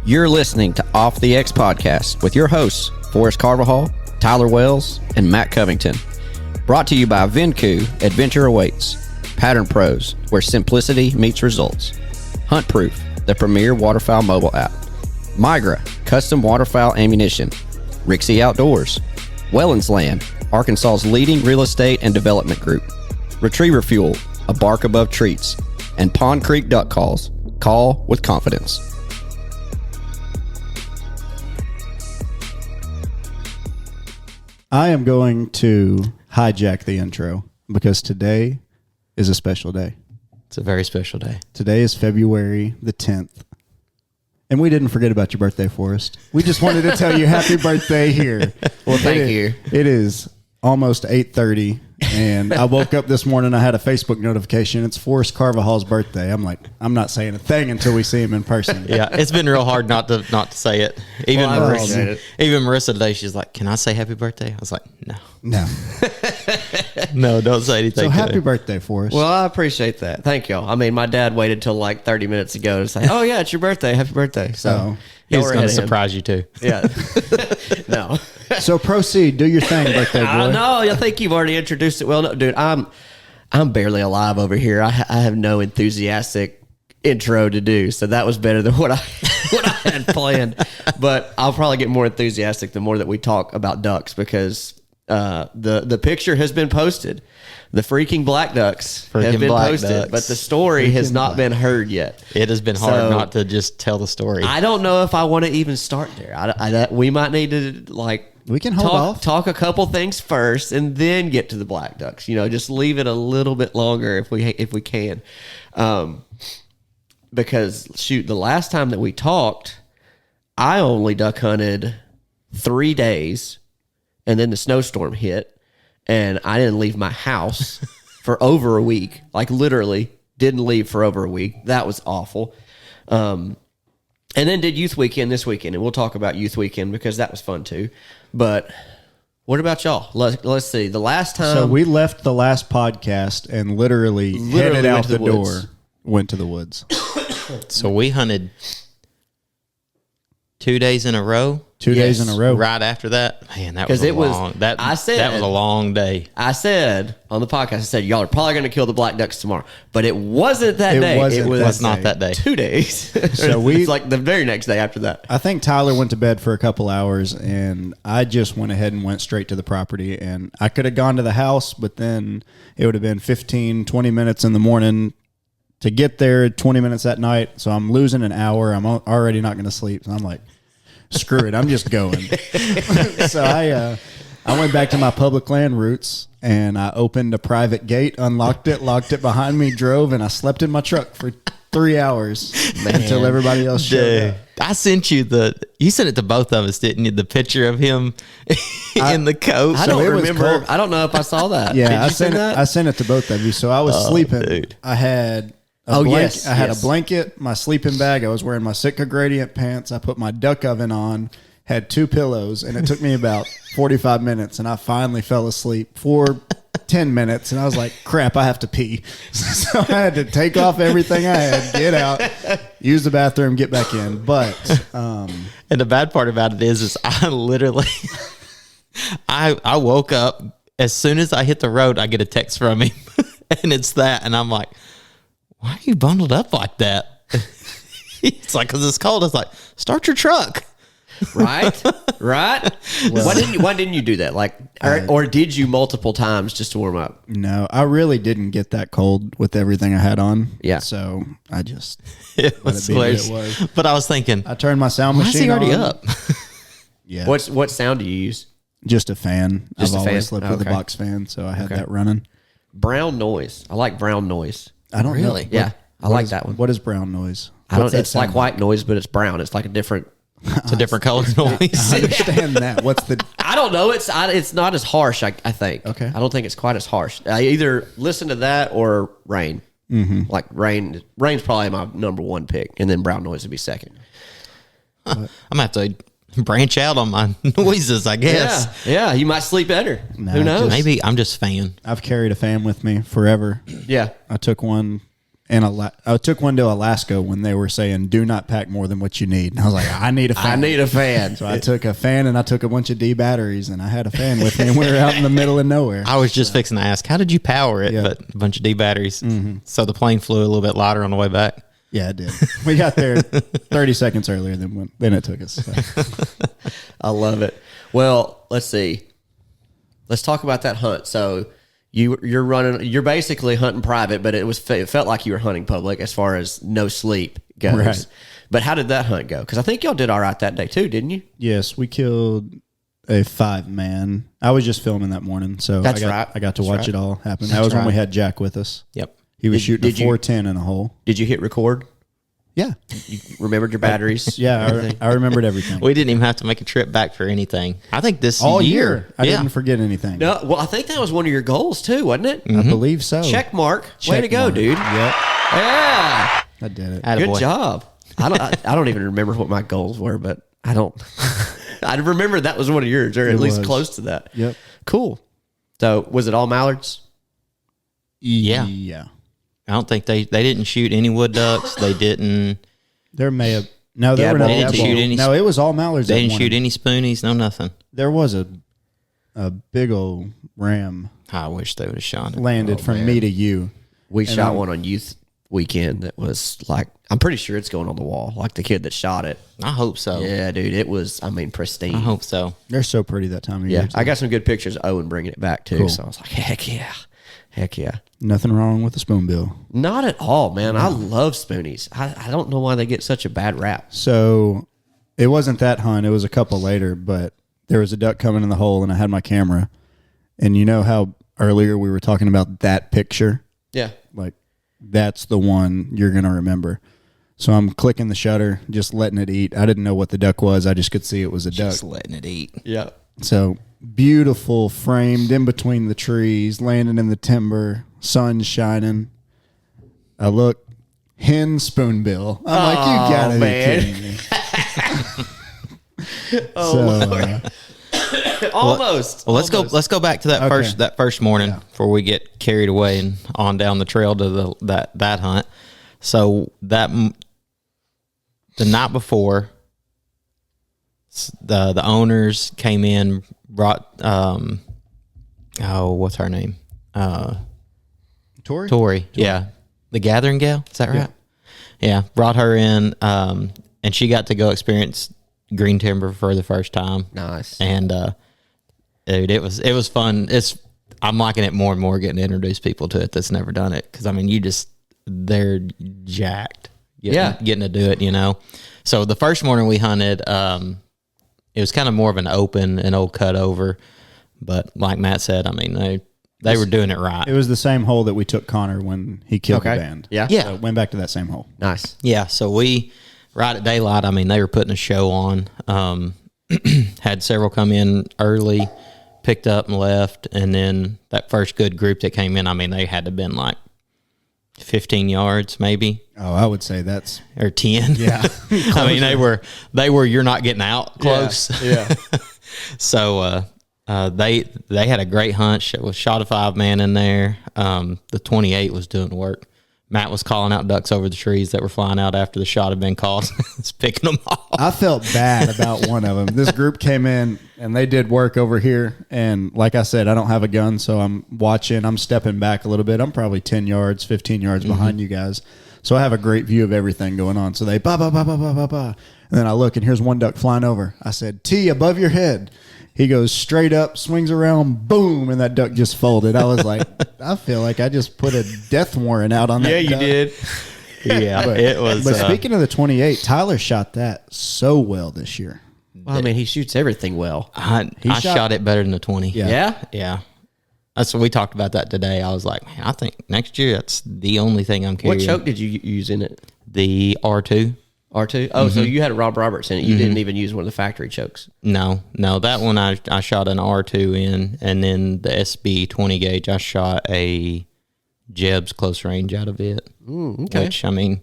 You're listening to Off the X Podcast with your hosts, Forrest Carvajal, Tyler Wells, and Matt Covington. Brought to you by Venku, Adventure Awaits, Pattern Pros, where simplicity meets results, Hunt Proof, the premier waterfowl mobile app, Migra, custom waterfowl ammunition, Rixie Outdoors, Wellens Land, Arkansas's leading real estate and development group, Retriever Fuel, a bark above treats, and Pond Creek Duck Calls. Call with confidence. I am going to hijack the intro because today is a special day. It's a very special day. Today is February the 10th. And we didn't forget about your birthday, Forrest. We just wanted to tell you happy birthday here. Well, thank you. It is almost 8:30, and I woke up this morning, I had a Facebook notification. It's Forrest Carvajal's birthday. I'm like, I'm not saying a thing until we see him in person. Yeah, it's been real hard not to say it. Even Well, I appreciate it. Even Marissa today, she's like, "Can I say happy birthday?" I was like, "No, No. no, don't say anything." So happy today. birthday, Forrest. Well, I appreciate that. Thank y'all. I mean, my dad waited till like 30 minutes ago to say, "Oh yeah, it's your birthday. Happy birthday!" So He's y'all were going ahead to of him. surprise you too. Yeah. No. So proceed. Do your thing, birthday boy. I know. I think you've already introduced it well. No, dude, I'm barely alive over here. I have no enthusiastic intro to do, so that was better than what I had planned. But I'll probably get more enthusiastic the more that we talk about ducks because the picture has been posted. The freaking black ducks have Freaking been black posted, ducks. but the story has not been heard yet. It has been hard So- not to just tell the story. I don't know if I want to even start there. We might need to We can hold off. talk a couple things first and then get to the black ducks. You know, just leave it a little bit longer if we can, because shoot, the last time that we talked, I only duck hunted 3 days, and then the snowstorm hit, and I didn't leave my house for over a week. Like literally, didn't leave for over a week. That was awful. And then did youth weekend this weekend, and we'll talk about youth weekend because that was fun too. But what about y'all? Let's see. The last time, So we left the last podcast and literally headed went out to the the door, woods. went to the woods. So we hunted 2 days in a row. 2 days in a row. Right after that, man, that was 'Cause a it was- long. That I said- that was a long day. I said on the podcast, I said y'all are probably going to kill the black ducks tomorrow, but it wasn't that It day. wasn't It was that It's not that day. 2 days. So it's like the very next day after that. I think Tyler went to bed for a couple hours, and I just went ahead and went straight to the property. And I could have gone to the house, but then it would have been 15, 20 minutes in the morning to get there, 20 minutes at night. So I'm losing an hour. I'm already not going to sleep. So I'm like, screw it. I'm just going. So I went back to my public land roots, and I opened a private gate, unlocked it, locked it behind me, drove, and I slept in my truck for 3 hours until everybody else showed up. I sent you you sent it to both of us, didn't you? The picture of him in the coat. I So don't it was remember. cold. I don't know if I saw that. Yeah, Did I you sent see it. that? I sent it to both of you. So I was sleeping. dude. I had a yes, I had yes. a blanket, my sleeping bag. I was wearing my Sitka gradient pants. I put my duck oven on. Had 2 pillows, and it took me about 45 minutes, and I finally fell asleep for 10 minutes, and I was like, crap, I have to pee. So I had to take off everything I had, get out, use the bathroom, get back in. But And the bad part about it is I literally, I woke up as soon as I hit the road, I get a text from him, and it's that, and I'm like, why are you bundled up like that? He's like, because it's cold. I was like, start your truck. Right. Why didn't you do that? Like, or did you multiple times just to warm up? no, I really didn't get that cold with everything I had on. Yeah. So I just It let was it be what hilarious. it was. But I was thinking, I turned my sound why is machine he already on. up? Yeah. What sound do you use? Just a fan. Just I've a fan? always slept with a Okay. box fan, so I had Okay. that running. Brown noise. I like brown noise. I don't Really? know. Yeah, I like is- that one. What is brown noise? I don't. What's that It's like sound white noise, but it's brown. It's like a different. It's a different color noise. I understand that. What's the? I don't know. It's not as harsh. I think. Okay. I don't think it's quite as harsh. I either listen to that or rain. Mm-hmm. Like rain. Rain's probably my number one pick, and then brown noise would be second. I'm gonna have to branch out on my noises, I guess. Yeah. You might sleep better. Who knows? Maybe I'm just fan. I've carried a fan with me forever. Yeah. I took one I took one to Alaska when they were saying, do not pack more than what you need. And I was like, I need a fan. I need a fan. So I took a fan and I took a bunch of D batteries and I had a fan with me and we were out in the middle of nowhere. I was just fixing to ask, how did you power it? Yeah. But a bunch of D batteries. So the plane flew a little bit lighter on the way back. Yeah, it did. We got there 30 seconds earlier than it took us. So. I love it. Well, let's see. Let's talk about that hunt. So you're basically hunting private, but it felt like you were hunting public as far as no sleep goes. Right. But how did that hunt go? Because I think y'all did all right that day too, didn't you? Yes, we killed a 5-man. I was just filming that morning, so That's I right. got to That's watch right. it all happen. That was when we had Jack with us. Yep. He was shooting a did you- 410 in a hole. Did you hit record? Yeah. You remembered your batteries? Yeah, everything? I remembered everything. We didn't even have to make a trip back for anything. I think this all year. I yeah. didn't forget anything. No. Well, I think that was one of your goals too, wasn't it? I believe so. Check mark. Way Check to go, mark. dude. Yep, Yeah. I did it. Attaboy. Good job. I don't even remember what my goals were, but I don't. I remember that was one of yours, or at It least was. close to that. Yep. Cool. So was it all mallards? Yeah. Yeah. I don't think they didn't shoot any wood ducks. They didn't. There may have no. There Yeah, were but no. they didn't shoot any- No, it was all mallards. They that didn't won shoot it. any spoonies. No nothing. There was a big old ram I wish they would have shot it. landed from me to you. We And, shot one on youth weekend that was like, I'm pretty sure it's going on the wall. Like the kid that shot it. I hope so. Yeah, dude, it was. I mean, pristine. I hope so. They're so pretty that time of Yeah, year. I got some good pictures of Owen bringing it back too. Cool. So I was like, heck yeah. Nothing wrong with a spoonbill. Not at all, man. I love spoonies. I don't know why they get such a bad rap. So it wasn't that hunt. It was a couple later, but there was a duck coming in the hole, and I had my camera. And you know how earlier we were talking about that picture? Yeah. Like, that's the one you're going to remember. So I'm clicking the shutter, just letting it eat. I didn't know what the duck was. I just could see it was a duck. Just letting it eat. Yeah. So beautiful, framed in between the trees, landing in the timber, sun shining. I look, hen spoonbill. I'm like, you gotta man. be kidding me. Almost. Well, let's go back to that Okay. first morning before we get carried away and on down the trail to that hunt. So the night before, the owners came in, brought what's her name? Tori. Yeah, the Gathering Gal. Is that right? Yeah, brought her in, and she got to go experience green timber for the first time. Nice. And dude, it was fun. I'm liking it more and more, getting to introduce people to it that's never done it, because I mean, they're jacked. Getting to do it, you know. So the first morning we hunted, it was kind of more of an old cut over, but like Matt said, I mean, they were doing it right. It was the same hole that we took Connor when he killed the band. Yeah. Yeah. So went back to that same hole. Nice. Yeah, so we, right at daylight, I mean, they were putting a show on. Had several come in early, picked up and left, and then that first good group that came in, I mean, they had to have been like 15 yards maybe, Oh, I would say that's or 10. Yeah. I mean, they were you're not getting out close. Yeah. So they had a great hunt. Shot a 5-man in there. The 28 was doing work. Matt was calling out ducks over the trees that were flying out after the shot had been called. He's picking them off. I felt bad about one of them. This group came in and they did work over here. And like I said, I don't have a gun, so I'm watching. I'm stepping back a little bit. I'm probably 10 yards, 15 yards behind you guys. So I have a great view of everything going on. So they ba ba ba ba ba ba ba. And then I look and here's one duck flying over. I said, T, above your head. He goes straight up, swings around, boom, and that duck just folded. I was like, I feel like I just put a death warrant out on that duck. Yeah, But, it was. but speaking of the 28, Tyler shot that so well this year. Well, I mean, he shoots everything well. I shot- shot it better than the 20. Yeah. Yeah. That's what we talked about that today. I was like, man, I think next year that's the only thing I'm carrying. What choke did you use in it? The R2. R2? Oh, so you had a Rob Roberts in it. You didn't even use one of the factory chokes. No, that one I shot an R2 in, and then the SB 20 gauge I shot a Jeb's close range out of it. Okay. Which I mean,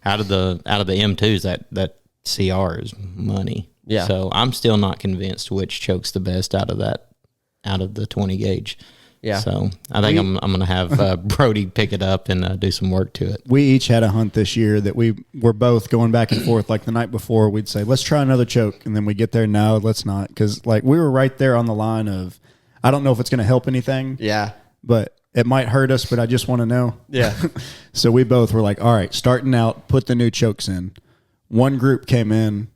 out of the M2s, that CR is money. Yeah. So I'm still not convinced which choke's the best out of the 20 gauge. Yeah. So I think I'm going to have Brody pick it up and do some work to it. We each had a hunt this year that we were both going back and forth. Like the night before, we'd say, let's try another choke. And then we get there, no, let's not. Because like we were right there on the line of, I don't know if it's going to help anything. Yeah. But it might hurt us, but I just want to know. Yeah. So we both were like, all right, starting out, put the new chokes in. One group came in.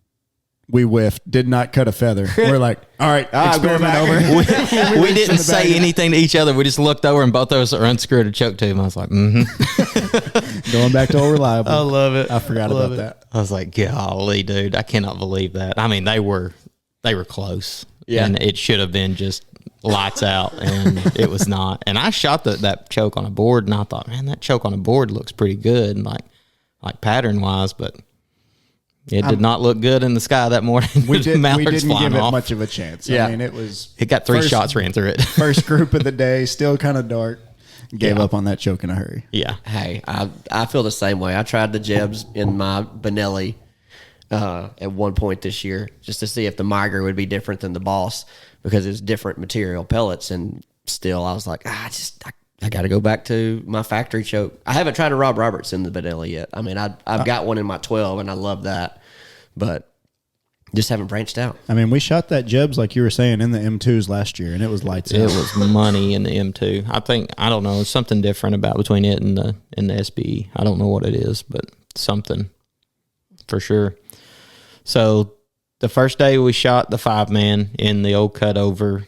We whiffed, did not cut a feather. We're like, all right, experiment over. We didn't say anything to each other. We just looked over and both of us are unscrewed a choke tube. I was like, Going back to all reliable. I love it. I forgot about that. I was like, golly, dude, I cannot believe that. I mean, they were close. Yeah. And it should have been just lights out, and it was not. And I shot that choke on a board, and I thought, man, that choke on a board looks pretty good, and like pattern-wise, but it did not look good in the sky that morning. We didn't give it off. much of a chance. Yeah. I mean, it got three shots ran through it. First group of the day, still kind of dark. Gave up on that choke in a hurry. Yeah. Hey, I feel the same way. I tried the Jebs in my Benelli at one point this year just to see if the Migra would be different than the Boss because it's different material pellets. And still, I was like, I got to go back to my factory choke. I haven't tried a Rob Roberts in the Benelli yet. I mean, I've got one in my 12, and I love that, but just haven't branched out. I mean, we shot that Jebs, like you were saying, in the M2s last year, and it was lights It out. was money in the M2. I don't know, something different about between it and the SBE. I don't know what it is, but something for sure. So the first day we shot the 5-man in the old cutover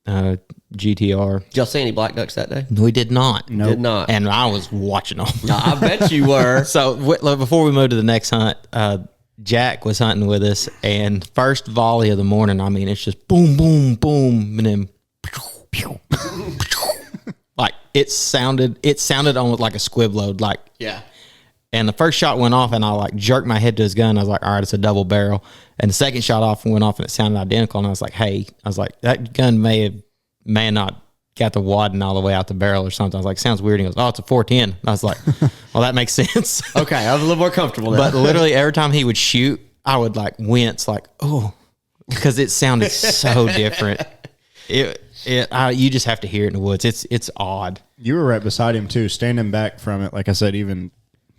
GTR. Did y'all see any black ducks that day? We did not. Nope. Did not. And I was watching them. No, I bet you were. So before we moved to the next hunt, Jack was hunting with us, and first volley of the morning, I mean, it's just boom, boom, boom, and then like it sounded almost like a squib load, like. Yeah. And the first shot went off, and I like jerked my head to his gun. I was like, all right, it's a double barrel. And the second shot went off, and it sounded identical. And I was like, hey, that gun may not got the wadding all the way out the barrel or something. I was like, sounds weird. He goes, oh, it's a 410. I was like, well, that makes sense. Okay, I was a little more comfortable now. But literally every time he would shoot, I would like wince, like, oh, because it sounded so different. You just have to hear it in the woods. It's odd. You were right beside him, too, standing back from it, like I said, even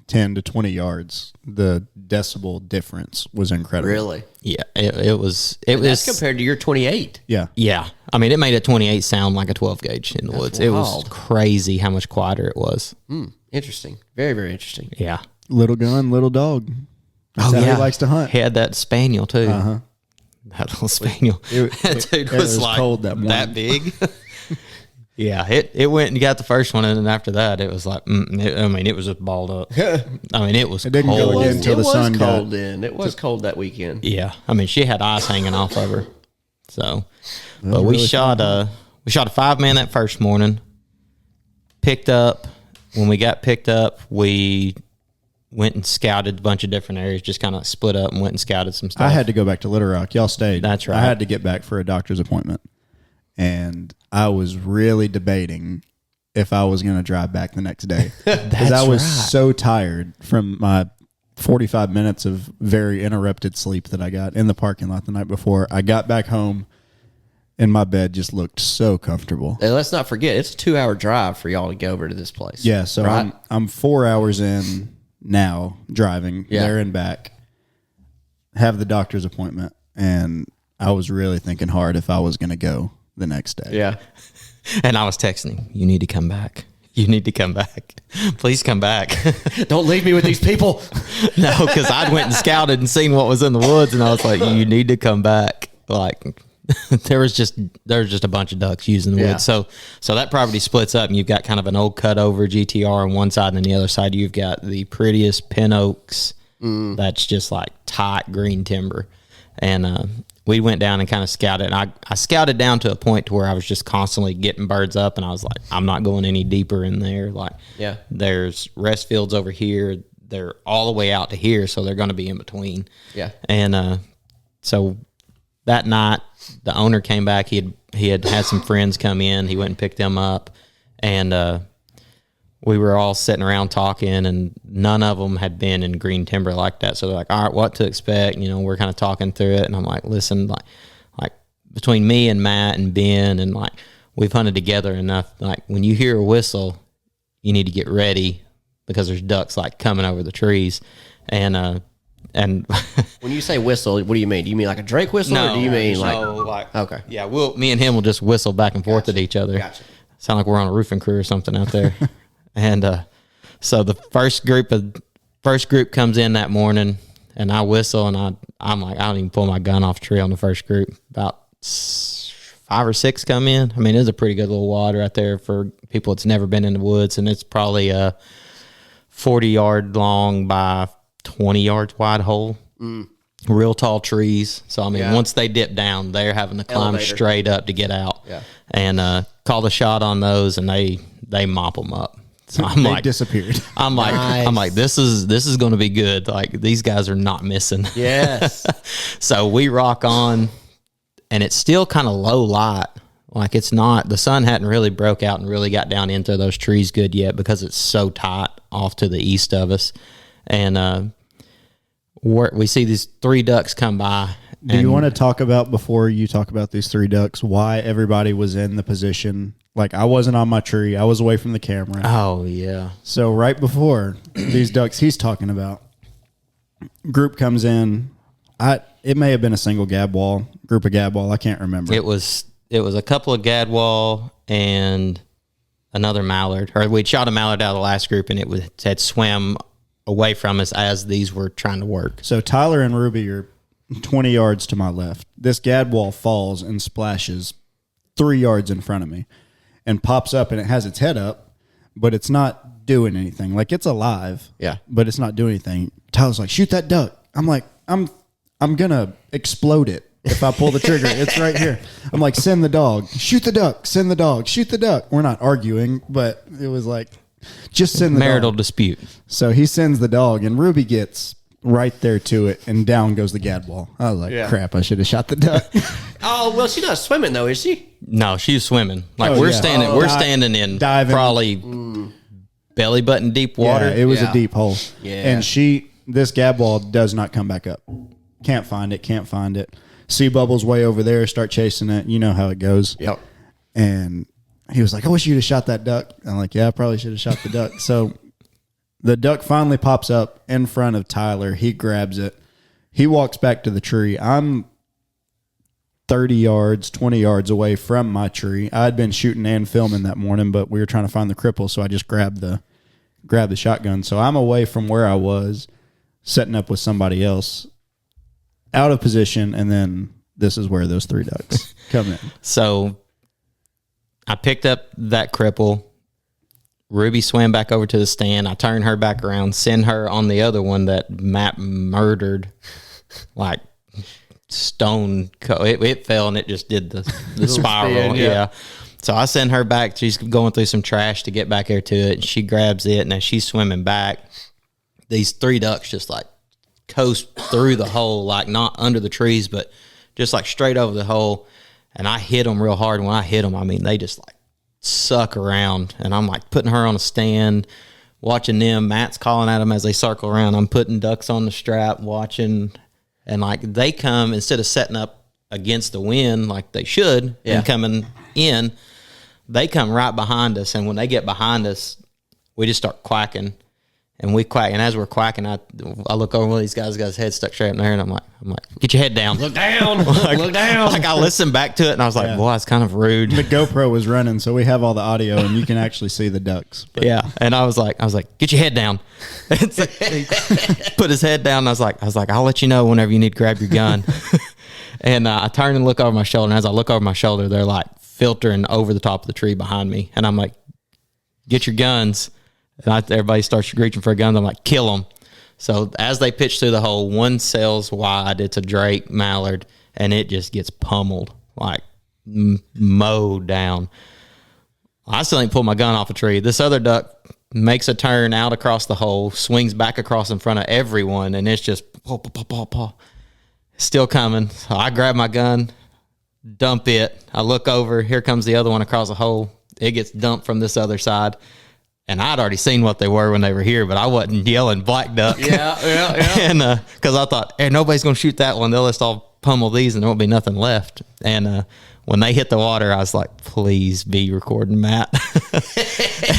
10 to 20 yards. The decibel difference was incredible. Really? Yeah, it was. That's compared to your 28. Yeah. Yeah, I mean, it made a 28 sound like a 12 gauge in the woods. It was wild. crazy how much quieter it was. Interesting. Very, very interesting. Yeah. Little gun, little dog. That's how he likes to hunt. He had that spaniel too. That little spaniel. That dude it was was like cold that morning. that big. Yeah, it went and got the first one, and then after that, it was like, it was just balled up. I mean, it was. It didn't go cold. again until the sun got. cold then. It was cold that weekend. Yeah, I mean, she had ice hanging off of her. So, but we shot a 5-man that first morning. When we got picked up, we went and scouted a bunch of different areas, just kind of split up and went and scouted some stuff. I had to go back to Little Rock. Y'all stayed. That's right. I had to get back for a doctor's appointment. And I was really debating if I was going to drive back the next day. Because I was so tired from my 45 minutes of very interrupted sleep that I got in the parking lot the night before. I got back home, and my bed just looked so comfortable. And let's not forget, it's a 2-hour drive for y'all to go over to this place. Yeah, so right? I'm 4 hours in now driving there and back. Have the doctor's appointment, and I was really thinking hard if I was going to go the next day. Yeah. And I was texting him, you need to come back. You need to come back. Please come back. Don't leave me with these people. No, because I'd went and scouted and seen what was in the woods, and I was like, you need to come back. Like, there was just a bunch of ducks using the woods. So that property splits up, and you've got kind of an old cutover GTR on one side, and then the other side you've got the prettiest pin oaks. That's just like tight green timber. And we went down and kind of scouted. And I scouted down to a point to where I was just constantly getting birds up, and I was like, I'm not going any deeper in there. Like, there's rest fields over here. They're all the way out to here, so they're going to be in between. Yeah. And so that night, the owner came back. He had some friends come in. He went and picked them up, and we were all sitting around talking, and none of them had been in green timber like that. So they're like, all right, what to expect? You know, we're kind of talking through it, and I'm like, listen, like between me and Matt and Ben, and like we've hunted together enough. Like when you hear a whistle, you need to get ready because there's ducks like coming over the trees. And When you say whistle, what do you mean? Do you mean like a Drake whistle, or do you mean like okay? Yeah, me and him will just whistle back and forth at each other. Gotcha. Sound like we're on a roofing crew or something out there. And so the first group comes in that morning, and I whistle, and I'm like, I don't even pull my gun off the tree on the first group. About 5 or 6 come in. I mean, it's a pretty good little wad right there for people that's never been in the woods, and it's probably a 40-yard long by 20 yards wide hole. Real tall trees. So I mean, once they dip down, they're having to climb straight up to get out. Yeah. And call the shot on those, and they mop them up. So I'm like, disappeared. I'm like, this is going to be good. Like these guys are not missing. Yes. So we rock on, and it's still kind of low light. Like it's not, the sun hadn't really broke out and really got down into those trees good yet because it's so tight off to the east of us. And we see these 3 ducks come by. Do you want to talk about, before you talk about these 3 ducks, why everybody was in the position? Like I wasn't on my tree. I was away from the camera. Oh, yeah. So right before these ducks he's talking about, group comes in. It may have been a single group of gadwall. I can't remember. It was a couple of gadwall and another mallard. Or we'd shot a mallard out of the last group, and it had swam away from us as these were trying to work. So Tyler and Ruby are 20 yards to my left. This gadwall falls and splashes 3 yards in front of me and pops up, and it has its head up, but it's not doing anything. Like it's alive. Yeah. But it's not doing anything. Tyler's like, shoot that duck. I'm like, I'm gonna explode it if I pull the trigger. It's right here. I'm like, send the dog. Shoot the duck. Send the dog. Shoot the duck. We're not arguing, but it was like, just send the marital dog. dispute. So he sends the dog, and Ruby gets right there to it, and down goes the gadwall. I was like, crap, I should have shot the duck. Oh, well, she's not swimming though, is she? No, she's swimming. Like Oh, we're yeah. standing in diving. probably belly button deep water. Yeah, it was Yeah. a deep hole. Yeah. And this gadwall does not come back up. Can't find it. Sea bubbles way over there, start chasing it. You know how it goes. Yep. And he was like, I wish you'd have shot that duck. I'm like, yeah, I probably should have shot the duck. So the duck finally pops up in front of Tyler. He grabs it. He walks back to the tree. I'm 30 yards, 20 yards away from my tree. I had been shooting and filming that morning, but we were trying to find the cripple, so I just grabbed the shotgun. So I'm away from where I was, setting up with somebody else, out of position, and then this is where those 3 ducks come in. So I picked up that cripple. Ruby swam back over to the stand. I turned her back around, send her on the other one that Matt murdered, like stone. It fell, and it just did the spiral. spin, yeah. So I send her back. She's going through some trash to get back there to it. And she grabs it, and as she's swimming back, these 3 ducks just like coast through the hole, like not under the trees, but just like straight over the hole. And I hit them real hard. And when I hit them, I mean, they just like suck around. And I'm like putting her on a stand, watching them. Matt's calling at them as they circle around. I'm putting ducks on the strap, watching. And like they come, instead of setting up against the wind like they should and coming in, they come right behind us. And when they get behind us, we just start quacking. And we quack, and as we're quacking, I look over, one of these guys got his head stuck straight in there, and I'm like, get your head down. Look down. Like, Look down. Like I listened back to it, and I was like, boy, it's kind of rude. The GoPro was running, so we have all the audio, and you can actually see the ducks. But Yeah, and I was like, get your head down. And so he put his head down. And I was like, I'll let you know whenever you need to grab your gun. And I turn and look over my shoulder, and as I look over my shoulder, they're like filtering over the top of the tree behind me, and I'm like, get your guns. And everybody starts reaching for a gun. I'm like, kill them. So as they pitch through the hole, one sails wide. It's a Drake mallard, and it just gets pummeled, like mowed down. I still ain't pulled my gun off a tree. This other duck makes a turn out across the hole, swings back across in front of everyone, and it's just paw, paw, paw, paw, paw. Still coming. So I grab my gun, dump it. I look over. Here comes the other one across the hole. It gets dumped from this other side. And I'd already seen what they were when they were here, but I wasn't yelling black duck. Yeah. And because I thought, hey, nobody's going to shoot that one. They'll just all pummel these, and there won't be nothing left. And when they hit the water, I was like, please be recording Matt.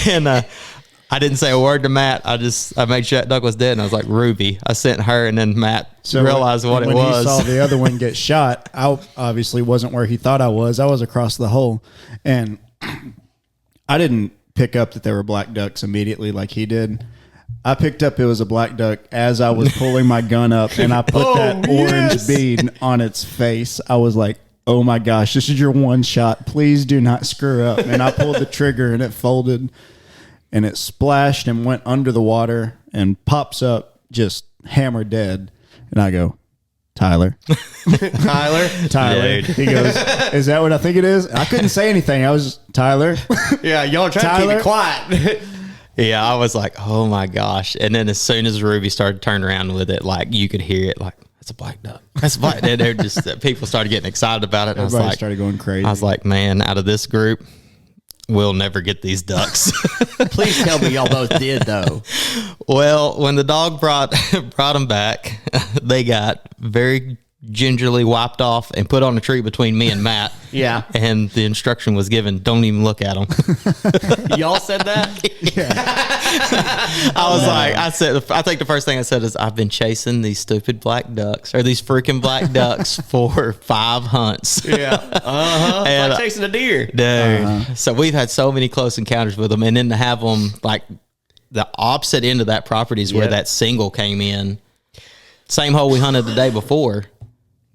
And I didn't say a word to Matt. I made sure that duck was dead, and I was like, Ruby. I sent her, and then Matt realized what it was. When he saw the other one get shot, I obviously wasn't where he thought I was. I was across the hole, and I didn't pick up that they were black ducks immediately like he did. I picked up it was a black duck as I was pulling my gun up, and I put that orange bead on its face. I was like, oh my gosh, this is your one shot. Please do not screw up. And I pulled the trigger, and it folded, and it splashed and went under the water and pops up just hammer dead. And I go, Tyler. Tyler. Dude. He goes, is that what I think it is? I couldn't say anything. I was Tyler. Yeah, y'all trying to keep it quiet. Yeah, I was like, oh my gosh. And then as soon as Ruby started turning around with it, like you could hear it like, that's a black duck. That's a black duck. They're just, people started getting excited about it. And Everybody I was like, started going crazy. I was like, man, out of this group, we'll never get these ducks. Please tell me y'all both did, though. Well, when the dog brought them back, they got very gingerly wiped off and put on a tree between me and Matt. Yeah. And the instruction was given, don't even look at them. Y'all said that? I think the first thing I said is, I've been chasing these stupid black ducks, or these freaking black ducks for 5 hunts. Yeah. Uh-huh. And, like chasing a deer. Dude. So we've had so many close encounters with them. And then to have them, like, the opposite end of that property is where that single came in. Same hole we hunted the day before.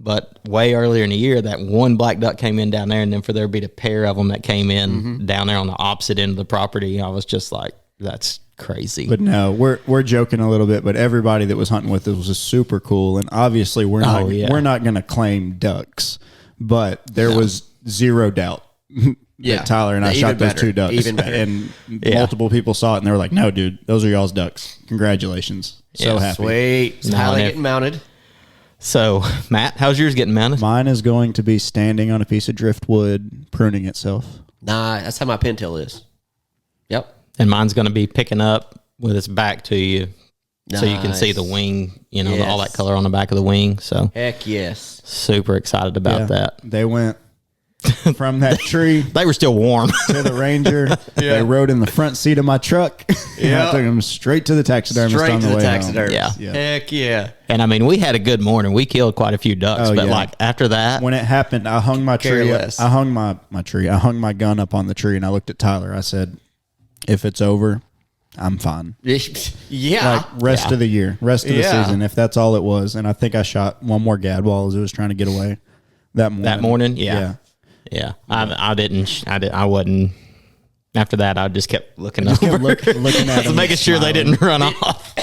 But way earlier in the year, that one black duck came in down there, and then for there to be a pair of them that came in down there on the opposite end of the property, I was just like, that's crazy. But no, we're joking a little bit, but everybody that was hunting with us was super cool, and obviously we're not going to claim ducks, but there was zero doubt that Tyler and I shot those 2 ducks, even better. And multiple people saw it, and they were like, "No, dude, those are y'all's ducks. Congratulations, so happy." Sweet. So Tyler getting mounted. So, Matt, how's yours getting mounted? Mine is going to be standing on a piece of driftwood, pruning itself. Nah, that's how my pintail is. Yep. And mine's going to be picking up with its back to you, so you can see Nice. the wing, all that color on the back of the wing. So, Heck yes. super excited about that. They went from that tree They were still warm. to the Ranger. They rode in the front seat of my truck. And I took them straight to the taxidermist Straight on to the the way taxidermist. home. Yeah. Heck yeah. And I mean, we had a good morning. We killed quite a few ducks, Oh, but yeah. like after that, When it happened, I hung my tree. Careless. I hung my tree. I hung my gun up on the tree, and I looked at Tyler. I said, "If it's over, I'm fine. Yeah. Like rest of the year, rest of the season. If that's all it was." And I think I shot one more gadwall as it was trying to get away that morning. That morning? Yeah. I wasn't. After that, I just kept looking over, looking at them, making sure they didn't run off.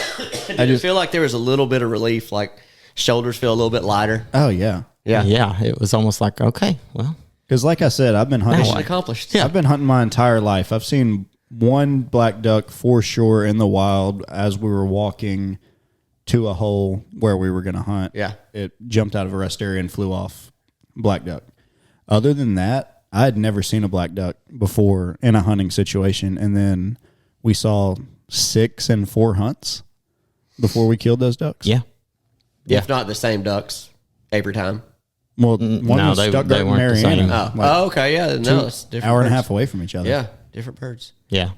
I just feel like there was a little bit of relief, like shoulders feel a little bit lighter. Oh yeah, Yeah, it was almost like, okay, well, because like I said, I've been hunting. Mission accomplished. I've been hunting my entire life. I've seen one black duck for sure in the wild as we were walking to a hole where we were going to hunt. Yeah. It jumped out of a rest area and flew off. Black duck. Other than that, I had never seen a black duck before in a hunting situation. And then we saw 6 and 4 hunts before we killed those ducks. yeah. If not the same ducks every time. Well, one no, was they Stuttgart and weren't the same. Mariana. Oh, okay. Yeah. No, it's different. Hour and a birds. half away from each other. Yeah. Different birds. Yeah.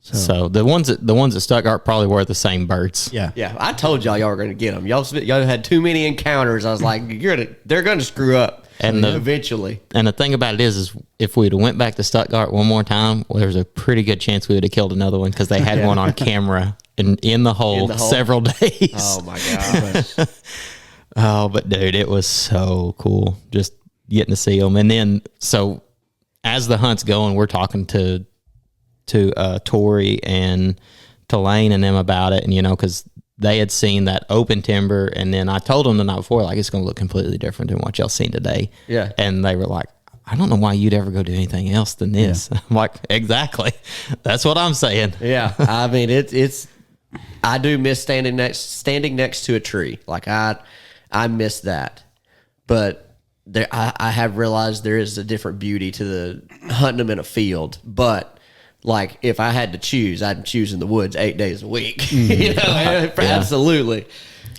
So the ones that stuck are probably were the same birds. Yeah. Yeah. I told y'all were going to get them. Y'all had too many encounters. I was like, they're going to screw up. And eventually. And the thing about it is if we'd have went back to Stuttgart one more time, well, there's a pretty good chance we would have killed another one because they had one on camera in the hole several days. Oh my gosh. Oh, but dude, it was so cool just getting to see them. And then, so as the hunt's going, we're talking to Tori and Tulane and them about it. And, because they had seen that open timber. And then I told them the night before, like, it's going to look completely different than what y'all seen today. Yeah. And they were like, I don't know why you'd ever go do anything else than this. Yeah. I'm like, exactly. That's what I'm saying. Yeah. I mean, I do miss standing next to a tree. Like I miss that, but I have realized there is a different beauty to the hunting them in a field. But like if I had to choose, I'd choose in the woods 8 days a week. Absolutely.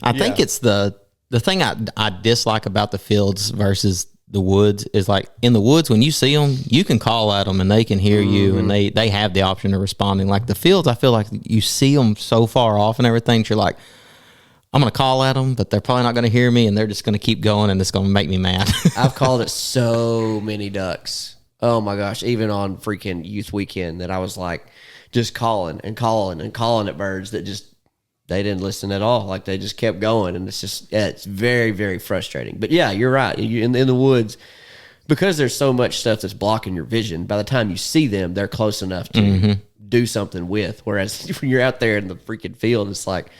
I think it's the thing I dislike about the fields versus the woods is like in the woods, when you see them, you can call at them and they can hear you and they have the option of responding. Like the fields, I feel like you see them so far off and everything. You're like, I'm going to call at them, but they're probably not going to hear me and they're just going to keep going and it's going to make me mad. I've called it so many ducks. Oh my gosh. Even on freaking youth weekend that I was like just calling and calling and calling at birds that just, they didn't listen at all. Like they just kept going. And it's just, it's very, very frustrating. But yeah, you're right. In the woods, because there's so much stuff that's blocking your vision, by the time you see them, they're close enough to do something with. Whereas when you're out there in the freaking field, it's like,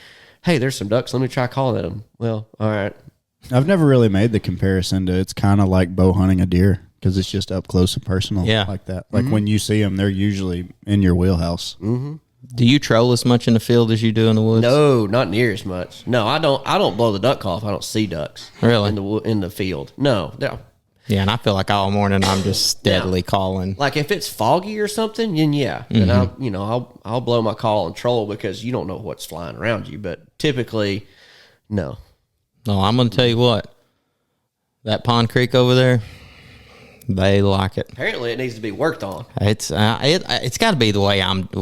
hey, there's some ducks. Let me try calling at them. Well, all right. I've never really made the comparison to it's kind of like bow hunting a deer because it's just up close and personal like that. Like when you see them, they're usually in your wheelhouse. Mm-hmm. Do you troll as much in the field as you do in the woods? No, not near as much. No, I don't blow the duck call if I don't see ducks. Really? In the field. No. Yeah, and I feel like all morning I'm just steadily calling. Like if it's foggy or something, then yeah, then I'll blow my call and troll because you don't know what's flying around you. But typically, no. No, I'm going to tell you what. That Pond Creek over there, they like it. Apparently, it needs to be worked on. It's got to be the way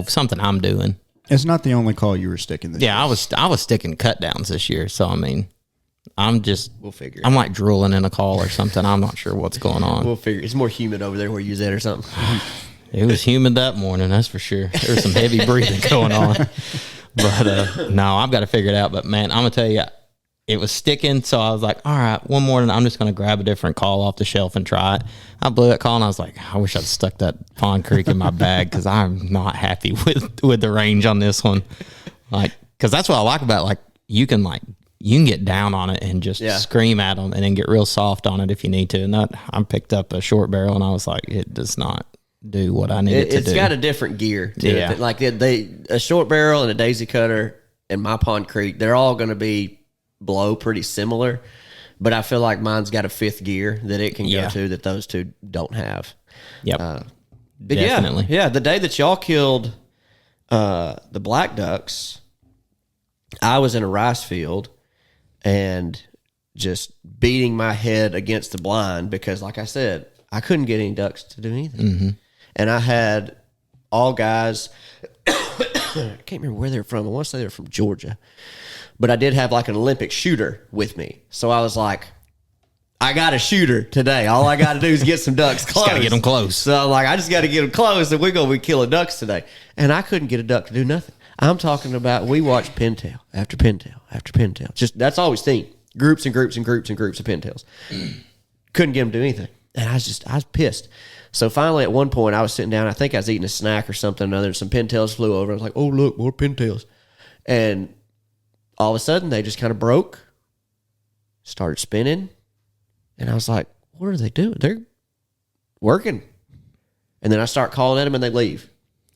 something I'm doing. It's not the only call you were sticking this year. I was sticking cut downs this year, so I mean, we'll figure. I'm like drooling in a call or something. I'm not sure what's going on. We'll figure. It's more humid over there where you're at or something. It was humid that morning, that's for sure. There was some heavy breathing going on. But no, I've got to figure it out. But man, I'm gonna tell you, it was sticking. So I was like, all right, one morning I'm just gonna grab a different call off the shelf and try it. I blew that call and I was like, I wish I'd stuck that Pond Creek in my bag because I'm not happy with the range on this one. Like, because that's what I like about it. Like you can get down on it and just scream at them and then get real soft on it if you need to. And I picked up a short barrel and I was like, it does not do what I need it to do. It's got a different gear to it. Like a short barrel and a daisy cutter and my Pond Creek, they're all going to be blow pretty similar. But I feel like mine's got a fifth gear that it can go to that those two don't have. Yep. But definitely. Yeah, the day that y'all killed the black ducks, I was in a rice field and just beating my head against the blind because, like I said, I couldn't get any ducks to do anything. Mm-hmm. And I had all guys, I can't remember where they're from. I want to say they're from Georgia. But I did have like an Olympic shooter with me. So I was like, I got a shooter today. All I got to do is get some ducks close. Got to get them close. So I'm like, I just got to get them close and we're going to be killing ducks today. And I couldn't get a duck to do nothing. I'm talking about we watched pintail after pintail after pintail. Just that's all we've seen. Groups and groups and groups and groups of pintails. Couldn't get them to do anything. And I was pissed. So finally at one point I was sitting down. I think I was eating a snack or something. And then some pintails flew over. I was like, oh, look, more pintails. And all of a sudden they just kind of broke, started spinning. And I was like, what are they doing? They're working. And then I start calling at them and they leave.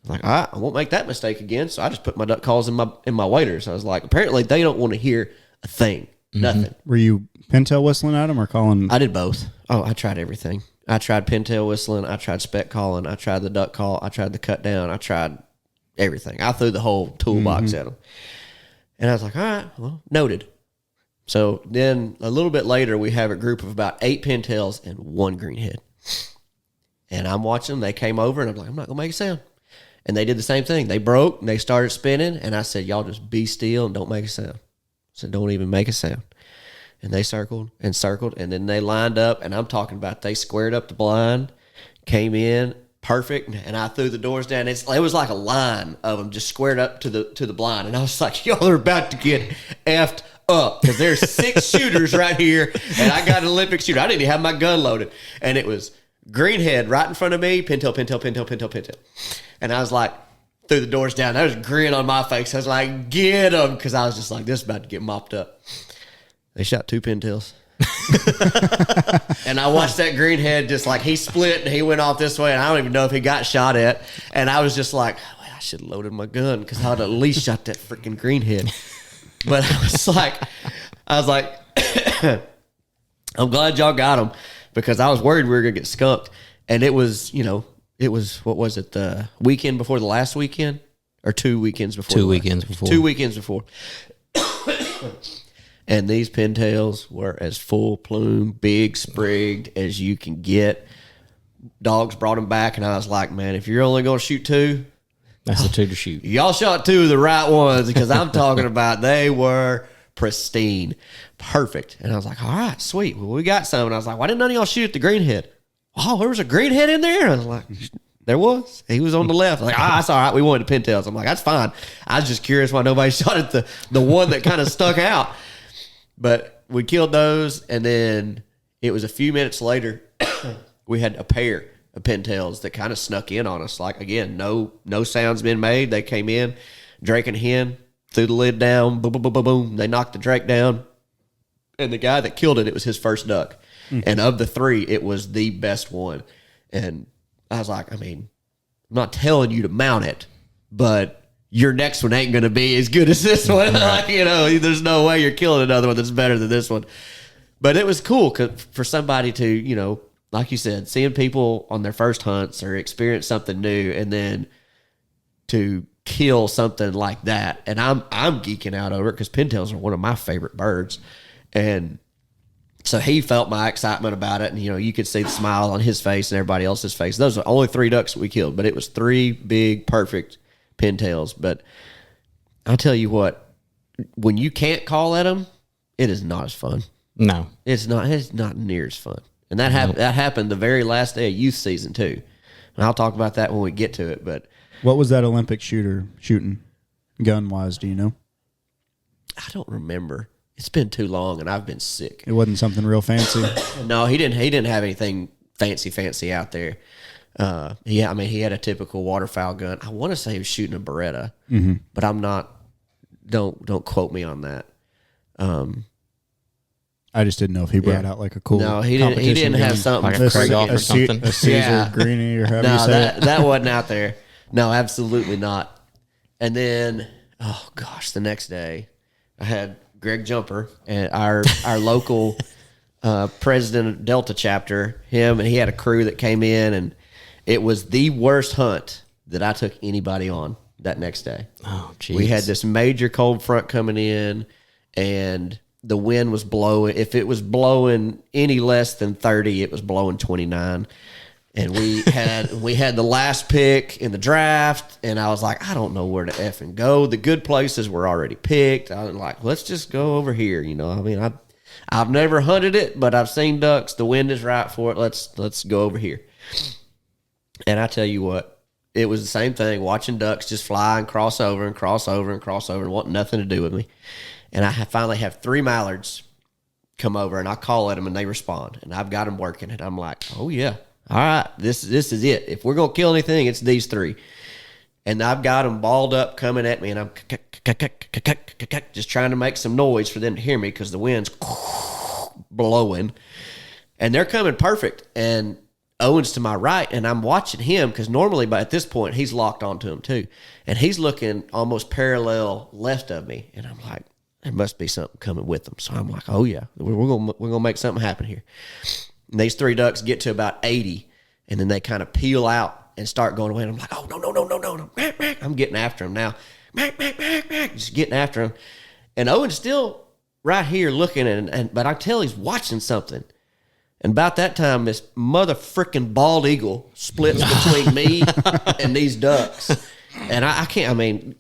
I'm like, all right, I won't make that mistake again. So I just put my duck calls in my waders. I was like, apparently they don't want to hear a thing. Nothing. Were you pintail whistling at them or calling? I did both. Oh, I tried everything. I tried pintail whistling. I tried speck calling. I tried the duck call. I tried the cut down. I tried everything. I threw the whole toolbox at them. And I was like, all right, well, noted. So then a little bit later, we have a group of about 8 pintails and 1 greenhead. And I'm watching them. They came over, and I'm like, I'm not going to make a sound. And they did the same thing. They broke, and they started spinning, and I said, y'all just be still and don't make a sound. I said, don't even make a sound. And they circled and circled, and then they lined up, and I'm talking about they squared up the blind, came in, perfect, and I threw the doors down. It was like a line of them just squared up to the blind, and I was like, y'all are about to get effed up because there's 6 shooters right here, and I got an Olympic shooter. I didn't even have my gun loaded, and it was greenhead right in front of me, pintail, pintail, pintail, pintail, pintail. And I was like, threw the doors down. There was a grin on my face. I was like, get them, because I was just like, this is about to get mopped up. They shot 2 pintails. And I watched that greenhead just like he split and he went off this way, and I don't even know if he got shot at. And I was just like, well, I should have loaded my gun because I would at least shot that freaking greenhead. But I was like, I'm glad y'all got him because I was worried we were gonna get skunked. And it was, what was it, the weekend before the last weekend or 2 weekends before? 2 weekends before. 2 weekends before. And these pintails were as full plume, big sprigged as you can get. Dogs brought them back, and I was like, man, if you're only going to shoot 2, That's the 2 to shoot. y'all shot 2 of the right ones, because I'm talking about they were pristine, perfect. And I was like, all right, sweet. Well, we got some. And I was like, why didn't none of y'all shoot at the greenhead? Oh, there was a greenhead in there? I was like, there was. He was on the left. I was like, that's all right. We wanted the pintails. I'm like, that's fine. I was just curious why nobody shot at the one that kind of stuck out. But we killed those, and then it was a few minutes later, we had a pair of pintails that kind of snuck in on us. Like, again, no sounds been made. They came in, Drake and hen, threw the lid down, boom, boom, boom, boom, boom. They knocked the Drake down. And the guy that killed it was his first duck. Mm-hmm. And of the 3, it was the best one. And I was like, I mean, I'm not telling you to mount it, but your next one ain't going to be as good as this one. Like, there's no way you're killing another one that's better than this one. But it was cool for somebody to, like you said, seeing people on their first hunts or experience something new, and then to kill something like that. And I'm geeking out over it because pintails are one of my favorite birds. And so he felt my excitement about it. And, you could see the smile on his face and everybody else's face. Those are only 3 ducks that we killed, but it was 3 big, perfect pintails. But I'll tell you what, when you can't call at them, it is not as fun. No. It's not near as fun. And that happened the very last day of youth season too. And I'll talk about that when we get to it. But what was that Olympic shooting gun wise? Do you know? I don't remember. It's been too long, and I've been sick. It wasn't something real fancy. No, he didn't have anything fancy out there. He had a typical waterfowl gun. I want to say he was shooting a Beretta, but I'm not. Don't quote me on that. I just didn't know if he brought out like a cool. No, he didn't. He didn't have something like a Craig off or something. A Caesar Greenie or however you say it. That wasn't out there. No, absolutely not. And then, oh gosh, the next day, I had Greg Jumper and our local president of Delta chapter. Him, and he had a crew that came in, and it was the worst hunt that I took anybody on that next day. Oh, geez. We had this major cold front coming in, and the wind was blowing. If it was blowing any less than 30, it was blowing 29. And we had the last pick in the draft, and I was like, I don't know where to effing go. The good places were already picked. I was like, let's just go over here. I've never hunted it, but I've seen ducks. The wind is right for it. Let's go over here. And I tell you what, it was the same thing, watching ducks just fly and cross over and cross over and cross over and want nothing to do with me. And I finally have 3 mallards come over, and I call at them, and they respond. And I've got them working, and I'm like, oh, yeah. All right, this is it. If we're going to kill anything, it's these 3. And I've got them balled up coming at me, and I'm just trying to make some noise for them to hear me because the wind's blowing. And they're coming perfect. And Owen's to my right, and I'm watching him because normally at this point, he's locked onto him too. And he's looking almost parallel left of me. And I'm like, there must be something coming with them. So I'm like, oh, yeah, we're gonna make something happen here. And these 3 ducks get to about 80, and then they kind of peel out and start going away. And I'm like, oh, no. I'm getting after them now. Just getting after them. And Owen's still right here looking, but I tell he's watching something. And about that time, this mother frickin' bald eagle splits between me and these ducks. And I can't,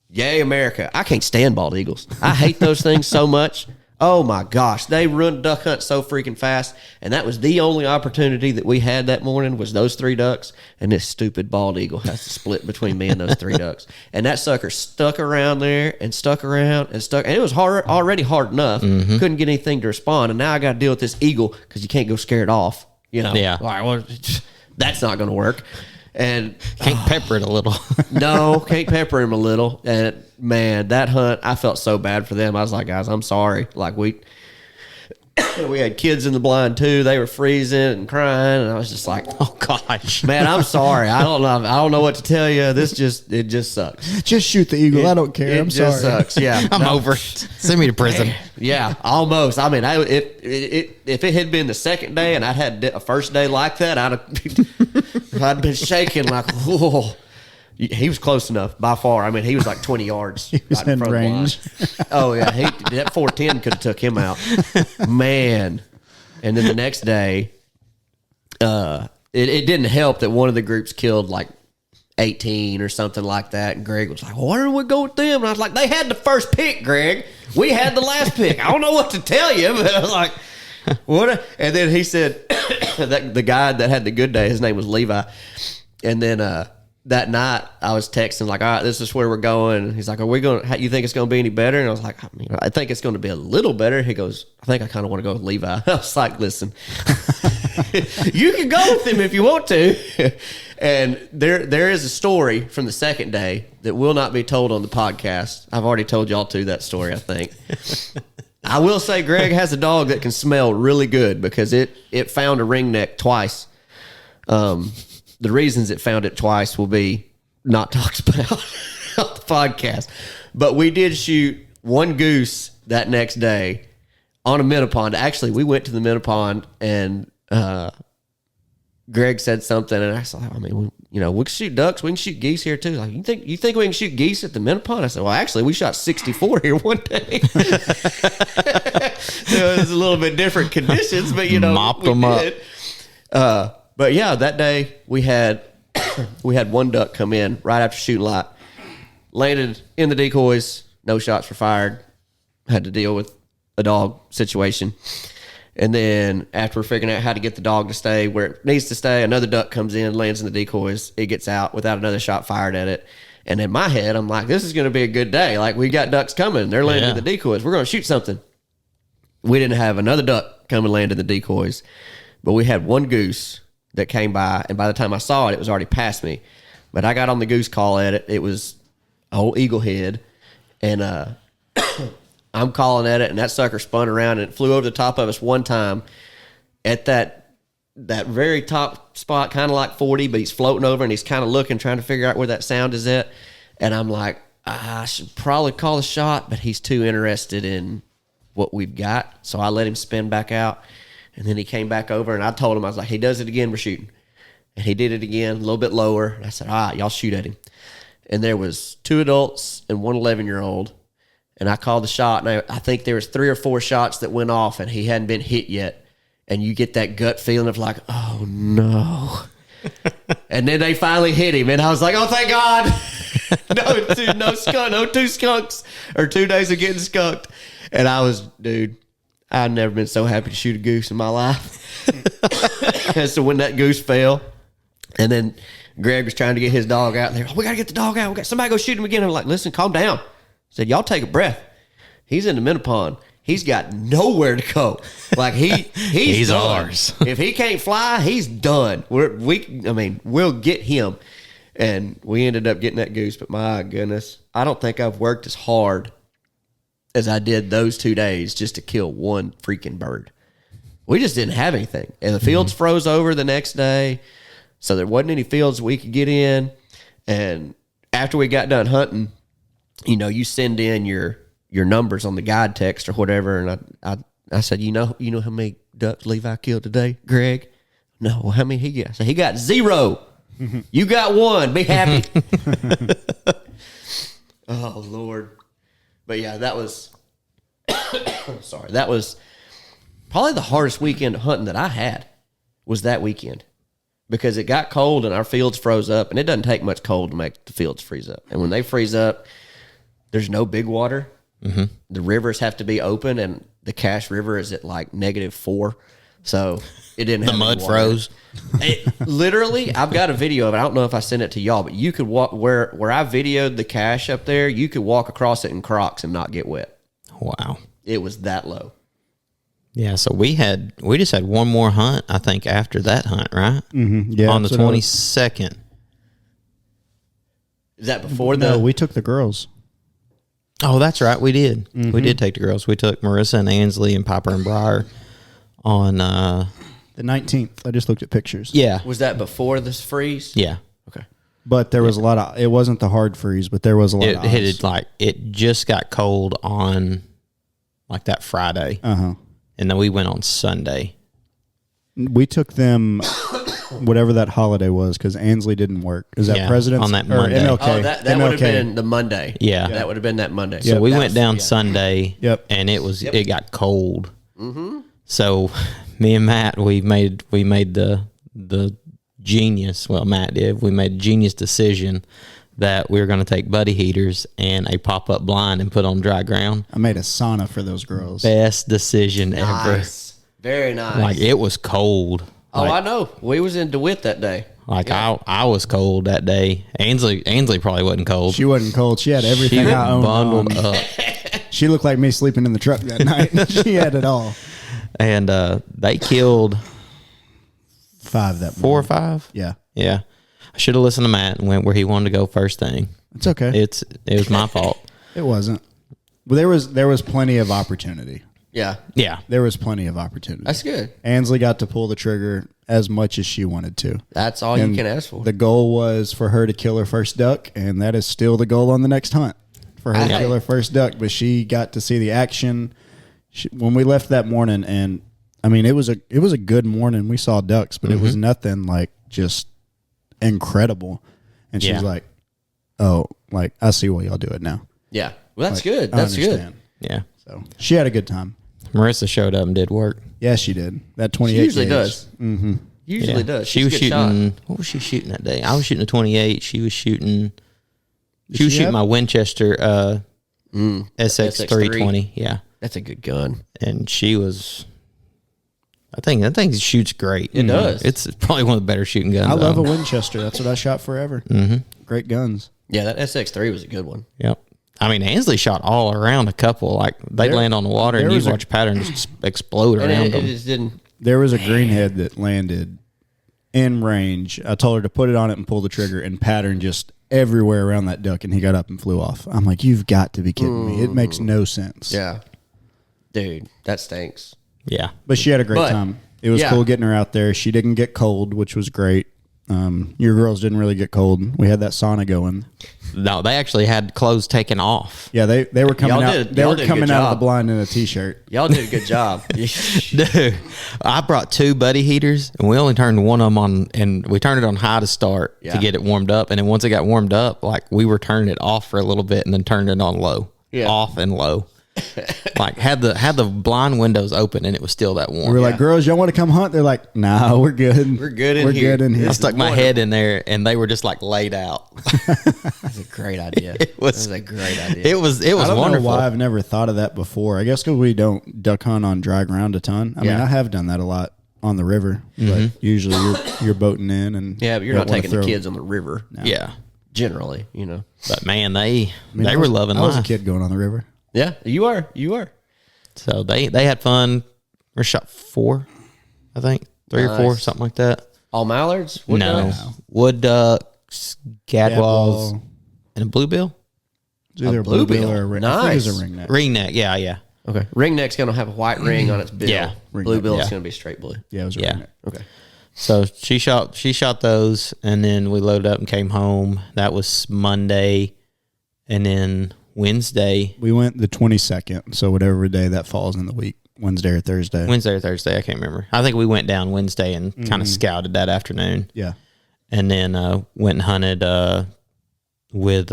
yay, America. I can't stand bald eagles. I hate those things so much. Oh my gosh, they ruined duck hunt so freaking fast. And that was the only opportunity that we had that morning was those 3 ducks. And this stupid bald eagle has to split between me and those 3 ducks. And that sucker stuck around there and stuck around and stuck. And it was already hard enough. Mm-hmm. Couldn't get anything to respond. And now I got to deal with this eagle because you can't go scare it off. Yeah. Like, well, that's not going to work. And can't pepper it a little. No, can't pepper him a little. And man, that hunt, I felt so bad for them. I was like, guys, I'm sorry. Like we had kids in the blind too. They were freezing and crying, and I was just like, oh gosh, man, I'm sorry. I don't know what to tell you. It just sucks. Just shoot the eagle. I don't care. I'm sorry. It just sucks. Yeah, I'm over it. Send me to prison. Yeah, almost. If it had been the second day and I'd had a first day like that, I'd been shaking like, whoa. He was close enough by far. I mean, he was like 20 yards. He was right in front of the range. line. Oh yeah, that 410 could have took him out, man. And then the next day, it didn't help that one of the groups killed like 18 or something like that. And Greg was like, well, why don't we go with them? And I was like, they had the first pick, Greg. We had the last pick. I don't know what to tell you, but I was like, what? And then he said that the guy that had the good day, his name was Levi. And then that night I was texting like, all right, this is where we're going. And he's like, are we going? You think it's going to be any better? And I was like, I mean, I think it's going to be a little better. He goes, I think I kind of want to go with Levi. I was like, listen, you can go with him if you want to. And there is a story from the second day that will not be told on the podcast. I've already told y'all too that story, I think. I will say Greg has a dog that can smell really good because it found a ringneck twice. The reasons it found it twice will be not talked about on the podcast. But we did shoot one goose that next day on a minnow pond. Actually, we went to the minnow pond and Greg said something, and I said, I mean, we can shoot ducks. We can shoot geese here too. Like, you think we can shoot geese at the minnow pond? I said, well, actually, we shot 64 here one day. So it was a little bit different conditions, but mopped them up. But yeah, that day we had one duck come in right after shooting light, landed in the decoys. No shots were fired. Had to deal with a dog situation. And then after we're figuring out how to get the dog to stay where it needs to stay, another duck comes in, lands in the decoys. It gets out without another shot fired at it. And in my head, I'm like, this is going to be a good day. Like, we got ducks coming. They're landing in the decoys. We're going to shoot something. We didn't have another duck come and land in the decoys. But we had one goose that came by. And by the time I saw it, it was already past me. But I got on the goose call at it. It was a whole eagle head. And I'm calling at it, and that sucker spun around, and it flew over the top of us one time at that very top spot, kind of like 40, but he's floating over, and he's kind of looking, trying to figure out where that sound is at. And I'm like, I should probably call a shot, but he's too interested in what we've got. So I let him spin back out, and then he came back over, and I told him, I was like, he does it again, we're shooting. And he did it again, a little bit lower. And I said, all right, y'all shoot at him. And there was 2 adults and one 11-year-old. And I called the shot, and I think there was 3 or 4 shots that went off, and he hadn't been hit yet. And you get that gut feeling of like, oh, no. And then they finally hit him, and I was like, oh, thank God. No 2 skunks or 2 days of getting skunked. And I've never been so happy to shoot a goose in my life. And so when that goose fell, and then Greg was trying to get his dog out there, we got to get the dog out. We got somebody go shoot him again. I'm like, listen, calm down. I said, y'all take a breath. He's in the minnow pond. He's got nowhere to go. Like he's done. Ours. If he can't fly, he's done. We'll get him. And we ended up getting that goose. But my goodness, I don't think I've worked as hard as I did those 2 days just to kill one freaking bird. We just didn't have anything. And the fields froze over the next day. So there wasn't any fields we could get in. And after we got done hunting, you send in your numbers on the guide text or whatever. And I said, you know how many ducks Levi killed today, Greg? No, how many he got? I said, he got 0. You got 1. Be happy. Oh, Lord. But yeah, that was, that was probably the hardest weekend of hunting that I had was that weekend. Because it got cold and our fields froze up. And it doesn't take much cold to make the fields freeze up. And when they freeze up, there's no big water. Mm-hmm. The rivers have to be open, and the Cache River is at like -4. So it didn't have the mud water. froze. Literally, I've got a video of it. I don't know if I sent it to y'all, but you could walk where I videoed the cache up there. You could walk across it in Crocs and not get wet. Wow. It was that low. Yeah, so we just had one more hunt, I think, after that hunt, right? Mm-hmm. Yeah, on the 22nd. Is that before No, we took the girls. Oh, that's right. We did. Mm-hmm. We did take the girls. We took Marissa and Ansley and Piper and Briar on the 19th. I just looked at pictures. Yeah. Was that before this freeze? Yeah. Okay. But there was a lot of, it wasn't the hard freeze, but there was a lot of ice. It just got cold on like that Friday. Uh-huh. And then we went on Sunday. We took them whatever that holiday was, because Ansley didn't work. Is that Yeah, President's on that or Monday. MLK? Oh, that would have MLK. been the Monday. Yeah. That would have been that Monday. So we that went was- down yeah. Sunday. Yep. And it got cold. Mm-hmm. So me and Matt, we made the genius. Well, Matt did. We made a genius decision that we were going to take buddy heaters and a pop up blind and put on dry ground. I made a sauna for those girls. Best decision ever. Nice. Very nice. Like it was cold. oh, Like, I know. We was in DeWitt that day. Like I was cold that day. Ainsley probably wasn't cold. She wasn't cold. She had She everything I owned. bundled on. up, She looked like me sleeping in the truck that night. She had it all. and they killed 5 that 4 or morning. 5. Yeah, Yeah, I should have listened to Matt and went where he wanted to go first thing. it's okay. It was my fault. It wasn't. Well, there was plenty of opportunity. Yeah. Yeah, There was plenty of opportunity. That's good. Ansley got to pull the trigger as much as she wanted to. That's all And you can ask for. The goal was for her to kill her first duck, and that is still the goal on the next hunt, for her to kill her first duck. But she got to see the action when we left that morning, and I mean it was a good morning. We saw ducks, but it was nothing like just incredible. And she's Yeah. like, "Oh, like I see why y'all do it now." yeah. Well, that's Like, good. I That's good. understand. yeah. So she had a good time. Marissa showed up and did work. Yeah, she did. That 28 She usually gauge. does. Mm-hmm. Usually Yeah. does. She She's was a good shot. shooting. What was she shooting that day? I was shooting a 28. She was shooting. She was she shooting have- my Winchester SX 320. Yeah, That's a good gun. and she was. I think that thing shoots great. It does. It's probably one of the better shooting guns. I love a own. Winchester. That's what I shot forever. Mm-hmm. Great guns. Yeah, that SX3 was a good one. Yep. I mean, Ansley shot all around a couple. Like they'd There- land on the water and there you'd was a- watch patterns just explode And around it them. just didn't. There was a greenhead that landed in range. I told her to put it on it and pull the trigger, and pattern just everywhere around that duck, and he got up and flew off. I'm like, you've got to be kidding me. It makes no sense. Yeah. Dude, that stinks. Yeah. But she had a great But- time. It was yeah. cool getting her out there. She didn't get cold, which was great. Your girls didn't really get cold. We had that sauna going. No, they actually had clothes taken off. Yeah, they were coming Y'all out. did- They y'all were did a coming good out of the job. blind in a t-shirt. Y'all did a good job. Dude, I brought 2 buddy heaters and we only turned one of them on, and we turned it on high to start Yeah. to get it warmed up. And then once it got warmed up, like we were turning it off for a little bit and then turned it on low, Yeah. off and low. Like had the blind windows open and it was still that warm. We were like, girls, y'all want to come hunt? They're like, nah, we're good. We're good in here. Good in here. I stuck my head in there and they were just like laid out. That's a great idea. was- That's a great idea. It was I don't wonderful. know why I've never thought of that before. I guess because we don't duck hunt on dry ground a ton. I mean, Yeah. I have done that a lot on the river, but usually you're boating in, and yeah, but you're don't not wanna taking the throw- kids on the river. Yeah. Generally, you know. But man, they I mean, they I were was- loving I was a life. kid going on the river. Yeah, you are. You are. So they had fun. We shot 4, I think 3 or 4, Nice. something like that. All mallards? Wood No, ducks? wood ducks, gadwalls, Gadwall. and a bluebill. It's either a bluebill. bluebill or a ring. I think it's Nice. a ringneck. Ringneck, yeah. Okay. Ringneck's going to have a white ring on its bill. Yeah. Blue bill Yeah. is going to be straight blue. Yeah, it was a Yeah. ringneck. Okay. So she shot those, and then we loaded up and came home. That was Monday, and then Wednesday, We went the 22nd, so whatever day that falls in the week, Wednesday or Thursday. or Thursday, I can't remember. I think we went down Wednesday and kind of scouted that afternoon, Yeah. and then went and hunted with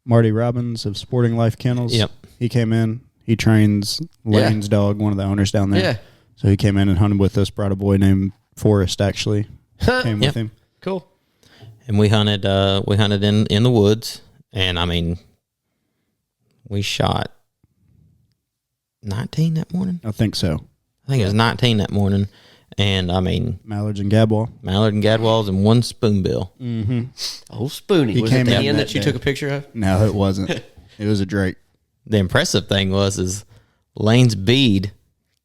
Marty Robbins of Sporting Life Kennels. Yep. He came in. He trains Lane's dog, one of the owners down there. Yeah. So he came in and hunted with us, brought a boy named Forrest, actually. Came Yep. with him. Cool. and we hunted in the woods, and I mean, we shot 19 that morning. I think so. I think it was 19 that morning, and I mean, Mallards and Gadwall. mallard and gadwalls and 1 spoonbill. Oh, Spoonie. He Was it came the in hen that that you day. took a picture of? No, it wasn't. It was a Drake. The impressive thing is Lane's bead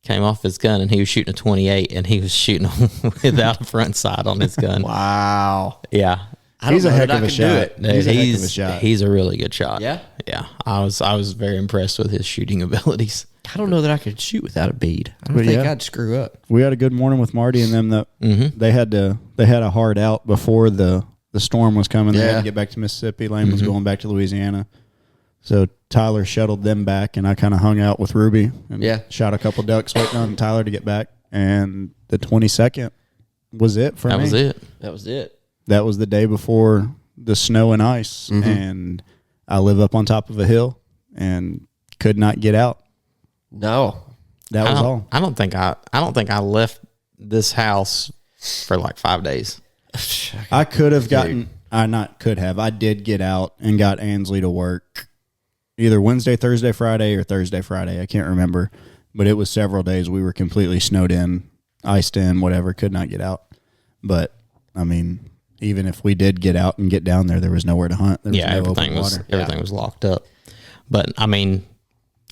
came off his gun, and he was shooting a 28, and he was shooting without a front sight on his gun. Wow. Yeah. I don't He's a know heck that I of a could do shot. it. Dude, He's a heck of a shot. He's a really good shot. Yeah? Yeah. I was very impressed with his shooting abilities. I don't know that I could shoot without a bead. I don't But think yeah. I'd screw up. We had a good morning with Marty and them. That they had a hard out before the storm was coming. They had Yeah. to get back to Mississippi. Lane was going back to Louisiana. So Tyler shuttled them back, and I kind of hung out with Ruby and Yeah. shot a couple ducks waiting on Tyler to get back. And the 22nd, was it for me. That was it. That was it. That was the day before the snow and ice, and I live up on top of a hill and could not get out. No. That was all. I don't think I left this house for like 5 days. I could have gotten. I did get out and got Ansley to work either Wednesday, Thursday, Friday, or Thursday, Friday. I can't remember, but it was several days. We were completely snowed in, iced in, whatever. Could not get out. But I mean, even if we did get out and get down there, there was nowhere to hunt. There was no everything open was water. everything was locked up. But I mean,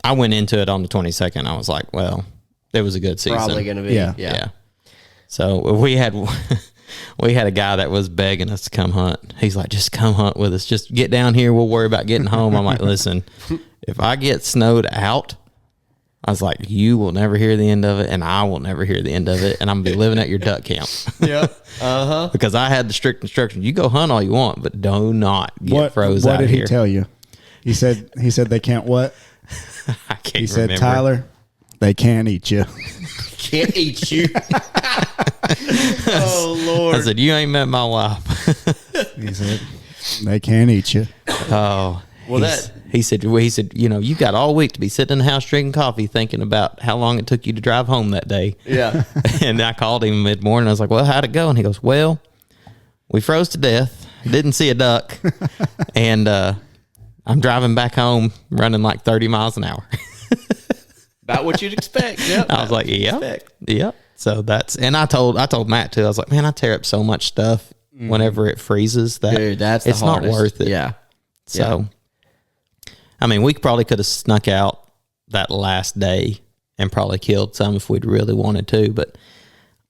I went into it on the 22nd. I was like, well, it was a good season. Probably going to be. Yeah. Yeah. So we had a guy that was begging us to come hunt. He's like, just come hunt with us. Just get down here. We'll worry about getting home. I'm like, listen, if I get snowed out, I was like, you will never hear the end of it, and I will never hear the end of it, and I'm gonna be living at your duck camp. Yeah. Uh-huh. Because I had the strict instructions: you go hunt all you want, but do not get froze What out did here. he tell you? He said they can't what? I can't He said, remember. Tyler, they can't eat you. Can't eat you. Oh, Lord. I said, you ain't met my wife. He said they can't eat you. Oh, Well, he said, you know, you got all week to be sitting in the house drinking coffee, thinking about how long it took you to drive home that day. Yeah. And I called him mid morning. I was like, well, how'd it go? And he goes, well, we froze to death, didn't see a duck, and I'm driving back home running like 30 miles an hour. About what you'd expect. Yep. I was like, yeah. So and I told Matt too. I was like, man, I tear up so much stuff whenever it freezes that Dude, that's it's the not hardest. worth it. Yeah. So, I mean, we probably could have snuck out that last day and probably killed some if we'd really wanted to, but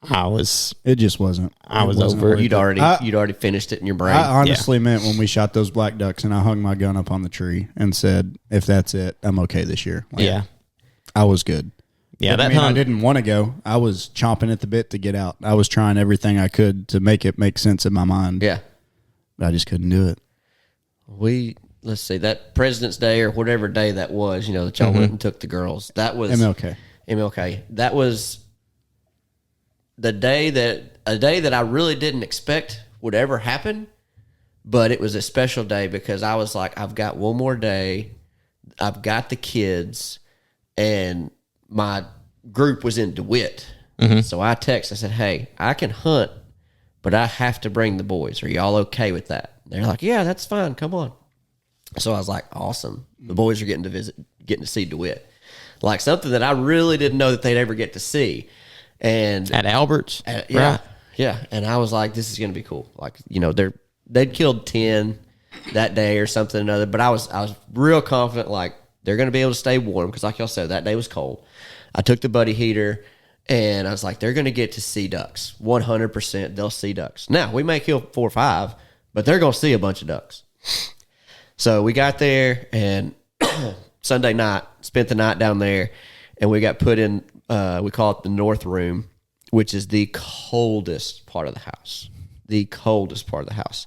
It just wasn't. I was It wasn't over it. worth You'd already finished it in your brain. I honestly meant when we shot those black ducks and I hung my gun up on the tree and said, if that's it, I'm okay this year. Like, Yeah. I was good. Yeah. I didn't want to go. I was chomping at the bit to get out. I was trying everything I could to make it make sense in my mind. Yeah. But I just couldn't do it. Let's see, that President's Day or whatever day that was, that y'all went and took the girls. That was MLK. That was a day that I really didn't expect would ever happen, but it was a special day because I was like, I've got one more day. I've got the kids, and my group was in DeWitt. So I texted, I said, hey, I can hunt, but I have to bring the boys. Are y'all okay with that? They're like, yeah, that's fine. Come on. So I was like, awesome. The boys are getting to see DeWitt. Like something that I really didn't know that they'd ever get to see. And At Albert's? yeah. Right. Yeah. And I was like, this is going to be cool. Like, they'd killed 10 that day or something or another, but I was real confident, like they're going to be able to stay warm. Cause like y'all said, that day was cold. I took the buddy heater and I was like, they're going to get to see ducks. 100% they'll see ducks. Now we may kill 4 or 5, but they're going to see a bunch of ducks. So we got there and Sunday night, spent the night down there, and we got put in, we call it the North Room, which is the coldest part of the house. The coldest part of the house.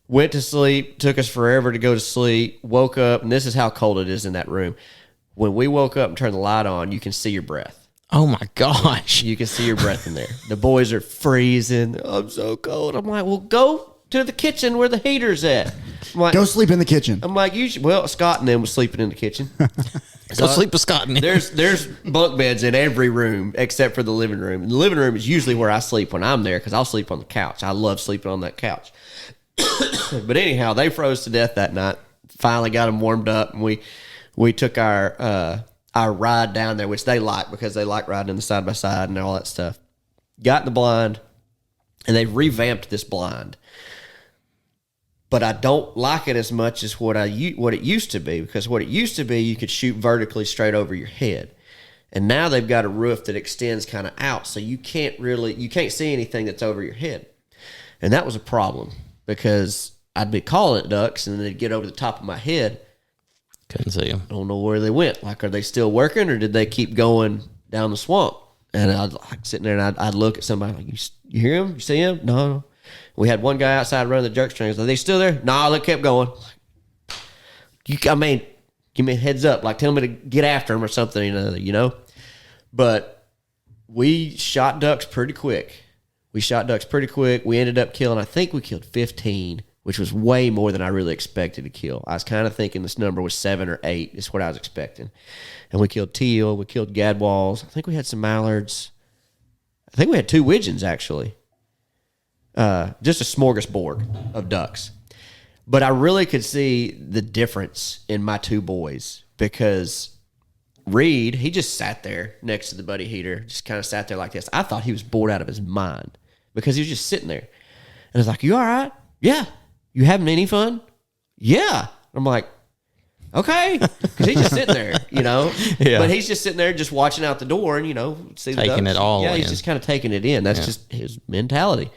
Went to sleep, took us forever to go to sleep, woke up, and this is how cold it is in that room. When we woke up and turned the light on, you can see your breath. Oh my gosh. You can see your breath in there. The boys are freezing. I'm so cold. I'm like, well, go to the kitchen where the heater's at. I'm like, Go sleep in the kitchen. I'm like, Scott and them was sleeping in the kitchen. Go sleep with Scott in here. There's bunk beds in every room except for the living room. And the living room is usually where I sleep when I'm there because I'll sleep on the couch. I love sleeping on that couch. But anyhow, they froze to death that night. Finally got them warmed up, and we took our ride down there, which they like because they like riding in the side by side and all that stuff. Got in the blind, and they revamped this blind. But I don't like it as much as what it used to be, because what it used to be, you could shoot vertically straight over your head. And now they've got a roof that extends kind of out, so you can't see anything that's over your head. And that was a problem because I'd be calling it ducks and then they'd get over the top of my head. Couldn't see him. I don't know where they went. Like, are they still working or did they keep going down the swamp? And I'd like sitting there and I'd look at somebody like, you hear him? You see him? No. We had one guy outside running the jerk strings. Are they still there? No, they kept going. Give me a heads up. Like, tell me to get after him or something, But we shot ducks pretty quick. We shot ducks pretty quick. We ended up killing, I think we killed 15, which was way more than I really expected to kill. I was kind of thinking this number was 7 or 8 is what I was expecting. And we killed teal. We killed gadwalls. I think we had some mallards. I think we had 2 widgeons, actually. Just a smorgasbord of ducks. But I really could see the difference in my 2 boys because Reed, he just sat there next to the buddy heater, just kind of sat there like this. I thought he was bored out of his mind because he was just sitting there. And I was like, you all right? Yeah. You having any fun? Yeah. I'm like, okay. Because he's just sitting there, you know. Yeah. But he's just sitting there just watching out the door and, you know, see the Taking ducks. it all Yeah, in. he's just kind of taking it in. That's just his mentality.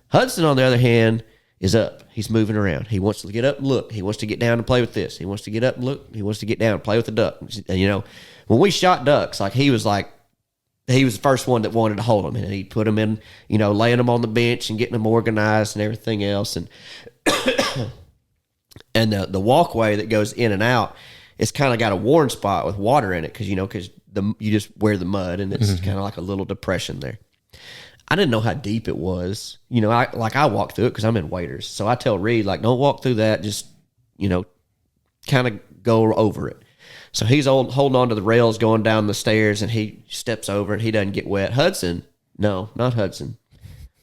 Hudson, on the other hand, is up. He's moving around. He wants to get up and look. He wants to get down and play with this. He wants to get up and look. He wants to get down and play with the duck. And, you know, when we shot ducks, he was the first one that wanted to hold them. And he put them in, you know, laying them on the bench and getting them organized and everything else. And and the walkway that goes in and out, it's kind of got a worn spot with water in it because you just wear the mud and it's kind of like a little depression there. I didn't know how deep it was. You know, I walked through it because I'm in waders. So I tell Reed, don't walk through that. Just, you know, kind of go over it. So he's holding on to the rails going down the stairs, and he steps over, and he doesn't get wet. Hudson, no, not Hudson.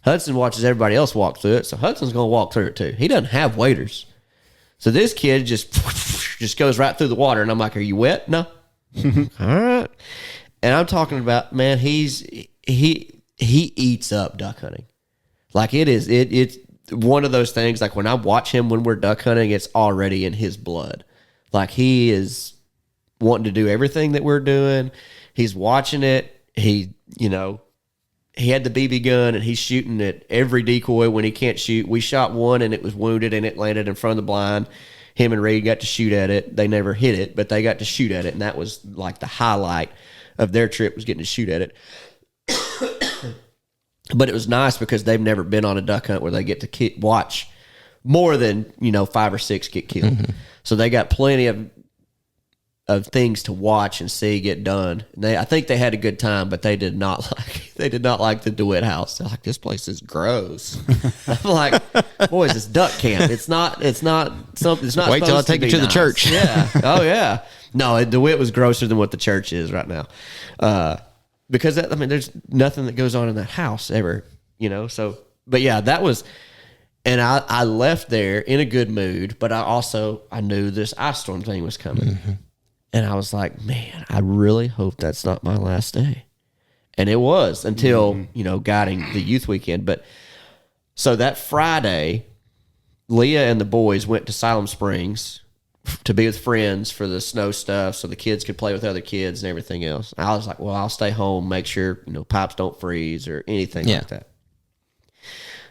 Hudson watches everybody else walk through it, so Hudson's going to walk through it too. He doesn't have waders. So this kid just goes right through the water, and I'm like, are you wet? No. All right. And I'm talking about, man, he eats up duck hunting. It's one of those things, when I watch him when we're duck hunting, it's already in his blood. He is wanting to do everything that we're doing. He's watching it. He had the BB gun and he's shooting at every decoy when he can't shoot. We shot one and it was wounded and it landed in front of the blind. Him and Reed got to shoot at it. They never hit it, but they got to shoot at it. And that was the highlight of their trip, was getting to shoot at it. But it was nice because they've never been on a duck hunt where they get to watch more than, 5 or 6 get killed. Mm-hmm. So they got plenty of things to watch and see get done. And I think they had a good time, but they did not like the DeWitt house. They're like, this place is gross. I'm like, boys, it's duck camp. It's not something. It's not. Wait till I take you to the church. Yeah. Oh yeah. No, DeWitt was grosser than what the church is right now. Because there's nothing that goes on in that house ever, So, but yeah, that was. And I left there in a good mood, but I knew this ice storm thing was coming. Mm-hmm. And I was like, man, I really hope that's not my last day. And it was until, guiding the youth weekend. But so that Friday, Leah and the boys went to Siloam Springs to be with friends for the snow stuff so the kids could play with other kids and everything else. I was like, well, I'll stay home, make sure, pipes don't freeze or anything like that.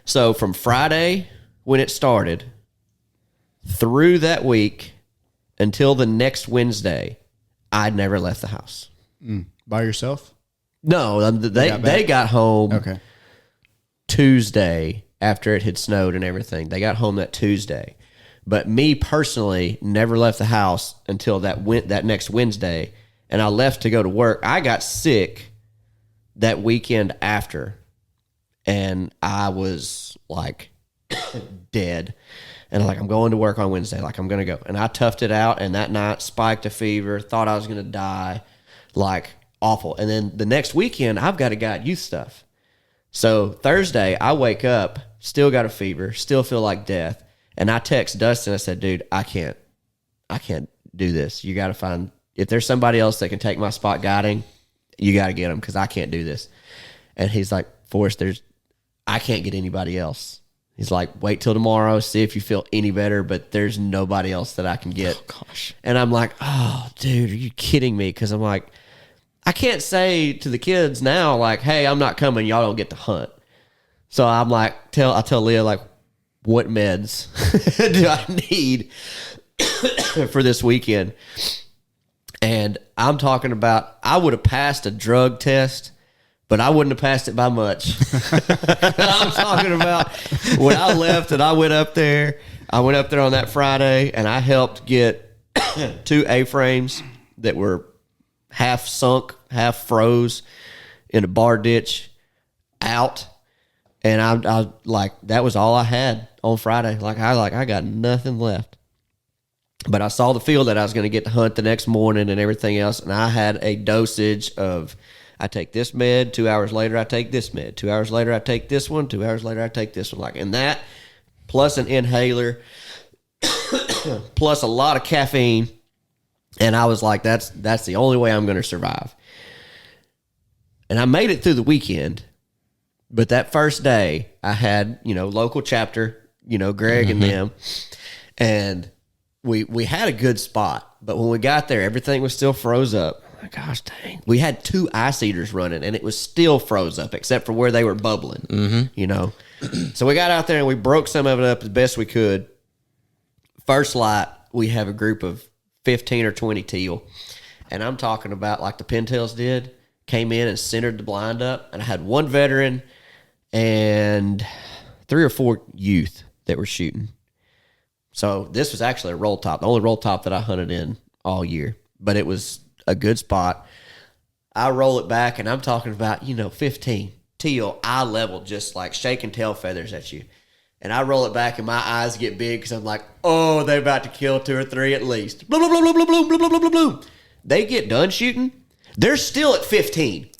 So from Friday, when it started, through that week until the next Wednesday, I'd never left the house. By yourself? No, they got home Tuesday after it had snowed and everything. They got home that Tuesday. But me personally never left the house until that next Wednesday, and I left to go to work. I got sick that weekend after, and I was dead. And I'm going to work on Wednesday. I'm going to go. And I toughed it out, and that night spiked a fever, thought I was going to die, awful. And then the next weekend, I've got to guide youth stuff. So Thursday, I wake up, still got a fever, still feel like death. And I text Dustin, I said, dude, I can't do this. You got to find, if there's somebody else that can take my spot guiding, you got to get them because I can't do this. And he's like, Forrest, I can't get anybody else. He's like, wait till tomorrow, see if you feel any better, but there's nobody else that I can get. Oh, gosh. And I'm like, oh, dude, are you kidding me? Because I'm like, I can't say to the kids now, hey, I'm not coming, y'all don't get to hunt. So I'm like, I tell Leah, what meds do I need for this weekend? And I'm talking about, I would have passed a drug test, but I wouldn't have passed it by much. I'm talking about when I left and I went up there on that Friday and I helped get 2 A-frames that were half sunk, half froze in a bar ditch out. And I like, that was all I had on Friday. I got nothing left. But I saw the field that I was going to get to hunt the next morning and everything else. And I had a dosage of, I take this med, 2 hours later I take this med, 2 hours later I take this one, 2 hours later I take this one. And that, plus an inhaler, plus a lot of caffeine. And I was like, that's the only way I'm going to survive. And I made it through the weekend. But that first day, I had, local chapter, Greg and them. And we had a good spot. But when we got there, everything was still froze up. Oh my gosh, dang. We had 2 ice eaters running, and it was still froze up, except for where they were bubbling, So we got out there, and we broke some of it up as best we could. First light, we have a group of 15 or 20 teal. And I'm talking about like the pintails did. Came in and centered the blind up. And I had 1 veteran and 3 or 4 youth that were shooting. So this was actually a roll top, the only roll top that I hunted in all year. But it was a good spot. I roll it back, and I'm talking about, 15 teal, eye level, just like shaking tail feathers at you. And I roll it back, and my eyes get big because I'm like, oh, they're about to kill 2 or 3 at least. Bloom, bloom, bloom, bloom, bloom, bloom, bloom, bloom, bloom. They get done shooting. They're still at 15.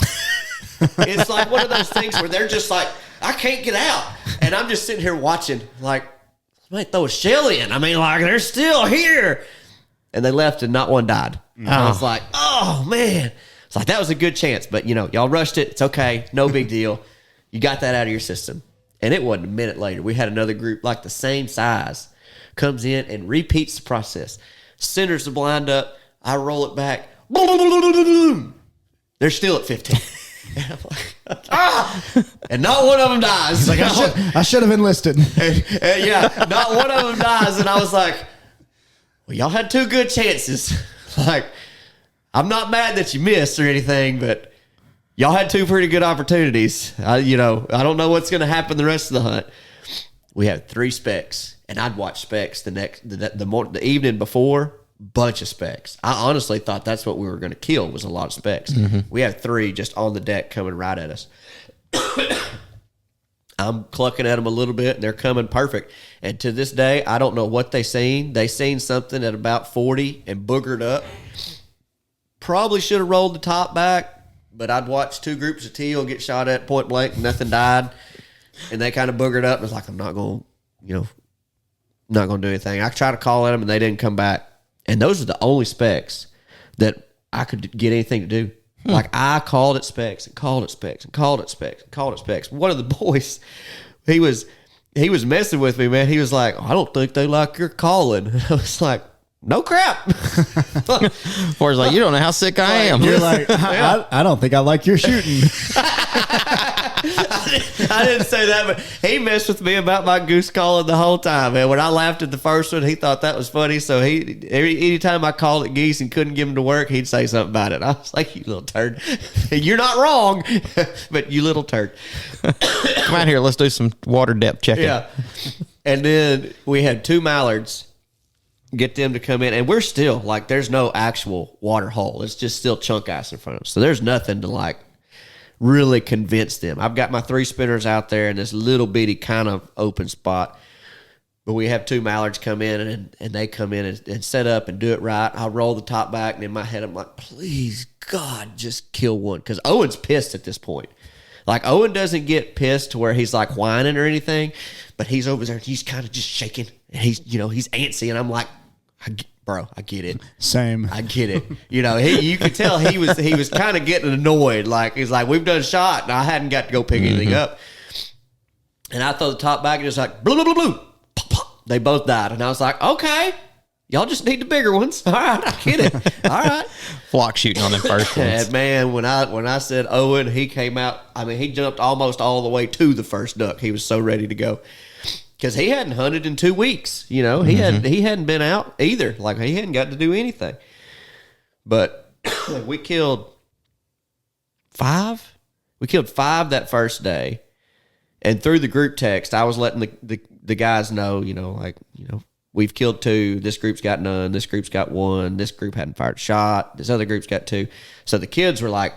It's like one of those things where they're just like, I can't get out. And I'm just sitting here watching, like, I might throw a shell in. I mean, like, they're still here. And they left, and not one died. I was like, oh, man. It's like, that was a good chance. But, y'all rushed it. It's okay. No big deal. You got that out of your system. And it wasn't a minute later. We had another group like the same size comes in and repeats the process. Centers the blind up. I roll it back. They're still at 15. And I'm like, and not one of them dies. Like, I should have enlisted. And yeah, not one of them dies. And I was like, well, y'all had 2 good chances. Like, I'm not mad that you missed or anything, but y'all had 2 pretty good opportunities. I don't know what's going to happen the rest of the hunt. We had 3 specs, and I'd watch specs the evening before. Bunch of specs. I honestly thought that's what we were going to kill, was a lot of specs. We had 3 just on the deck coming right at us. I'm clucking at them a little bit, and they're coming perfect. And to this day, I don't know what they seen. They seen something at about 40 and boogered up. Probably should have rolled the top back, but I'd watched 2 groups of teal get shot at point blank. Nothing died. And they kind of boogered up. And was like, I'm not going to, not going to do anything. I tried to call at them, and they didn't come back. And those are the only specs that I could get anything to do. Like, I called it specs and called it specs and called it specs and called it specs. One of the boys, he was messing with me, man. He was like, I don't think they like your calling. And I was like, no crap. Or like, you don't know how sick I am. You're like, I don't think I like your shooting. I didn't say that, but he messed with me about my goose calling the whole time. And when I laughed at the first one, he thought that was funny. So anytime I called it geese and couldn't get him to work, he'd say something about it. I was like, you little turd. You're not wrong, but you little turd. Come out here. Let's do some water depth checking. Yeah. And then we had 2 mallards. Get them to come in, and we're still like, there's no actual water hole. It's just still chunk ice in front of us. So there's nothing to like really convince them. I've got my 3 spinners out there in this little bitty kind of open spot, but we have 2 mallards come in, and they come in and set up and do it right. I roll the top back, and in my head I'm like, please God, just kill one, because Owen's pissed at this point. Like, Owen doesn't get pissed to where he's like whining or anything, but he's over there and he's kind of just shaking, and he's antsy, and I'm like, bro, I get it. Same. I get it. You could tell he was kind of getting annoyed. Like, he's like, we've done shot, and I hadn't got to go pick anything up. And I throw the top back, and it's like, blue, blue, blue, blue. Pop, pop. They both died. And I was like, okay, y'all just need the bigger ones. All right, I get it. All right. Flock shooting on them first ones. And man, when I said Owen, he came out. I mean, he jumped almost all the way to the first duck. He was so ready to go. Because he hadn't hunted in 2 weeks, he hadn't been out either. Like, he hadn't got to do anything. But we killed 5. We killed 5 that first day, and through the group text, I was letting the guys know, we've killed 2. This group's got none. This group's got 1. This group hadn't fired a shot. This other group's got 2. So the kids were like,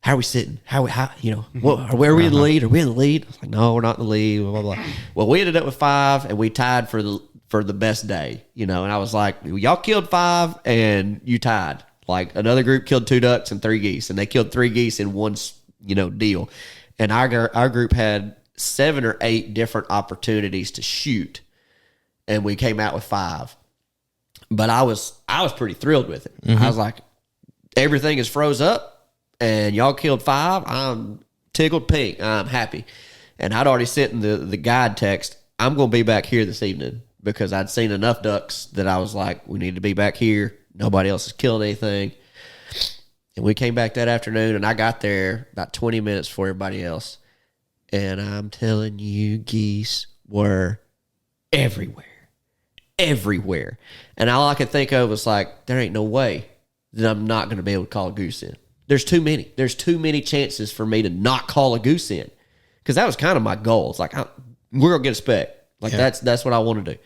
how are we sitting? How, where are we in the lead? Are we in the lead? I was like, no, we're not in the lead, blah, blah, blah. Well, we ended up with 5, and we tied for the best day, and I was like, y'all killed 5, and you tied. Like, another group killed 2 ducks and 3 geese, and they killed 3 geese in one, deal. And our group had 7 or 8 different opportunities to shoot, and we came out with 5. But I was pretty thrilled with it. Mm-hmm. I was like, everything is froze up, and y'all killed 5. I'm tickled pink. I'm happy. And I'd already sent in the guide text, I'm going to be back here this evening, because I'd seen enough ducks that I was like, we need to be back here. Nobody else is killing anything. And we came back that afternoon, and I got there about 20 minutes before everybody else. And I'm telling you, geese were everywhere. Everywhere. And all I could think of was like, there ain't no way that I'm not going to be able to call a goose in. There's too many. There's too many chances for me to not call a goose in. Because that was kind of my goal. It's like, we're going to get a speck. Like, that's what I want to do.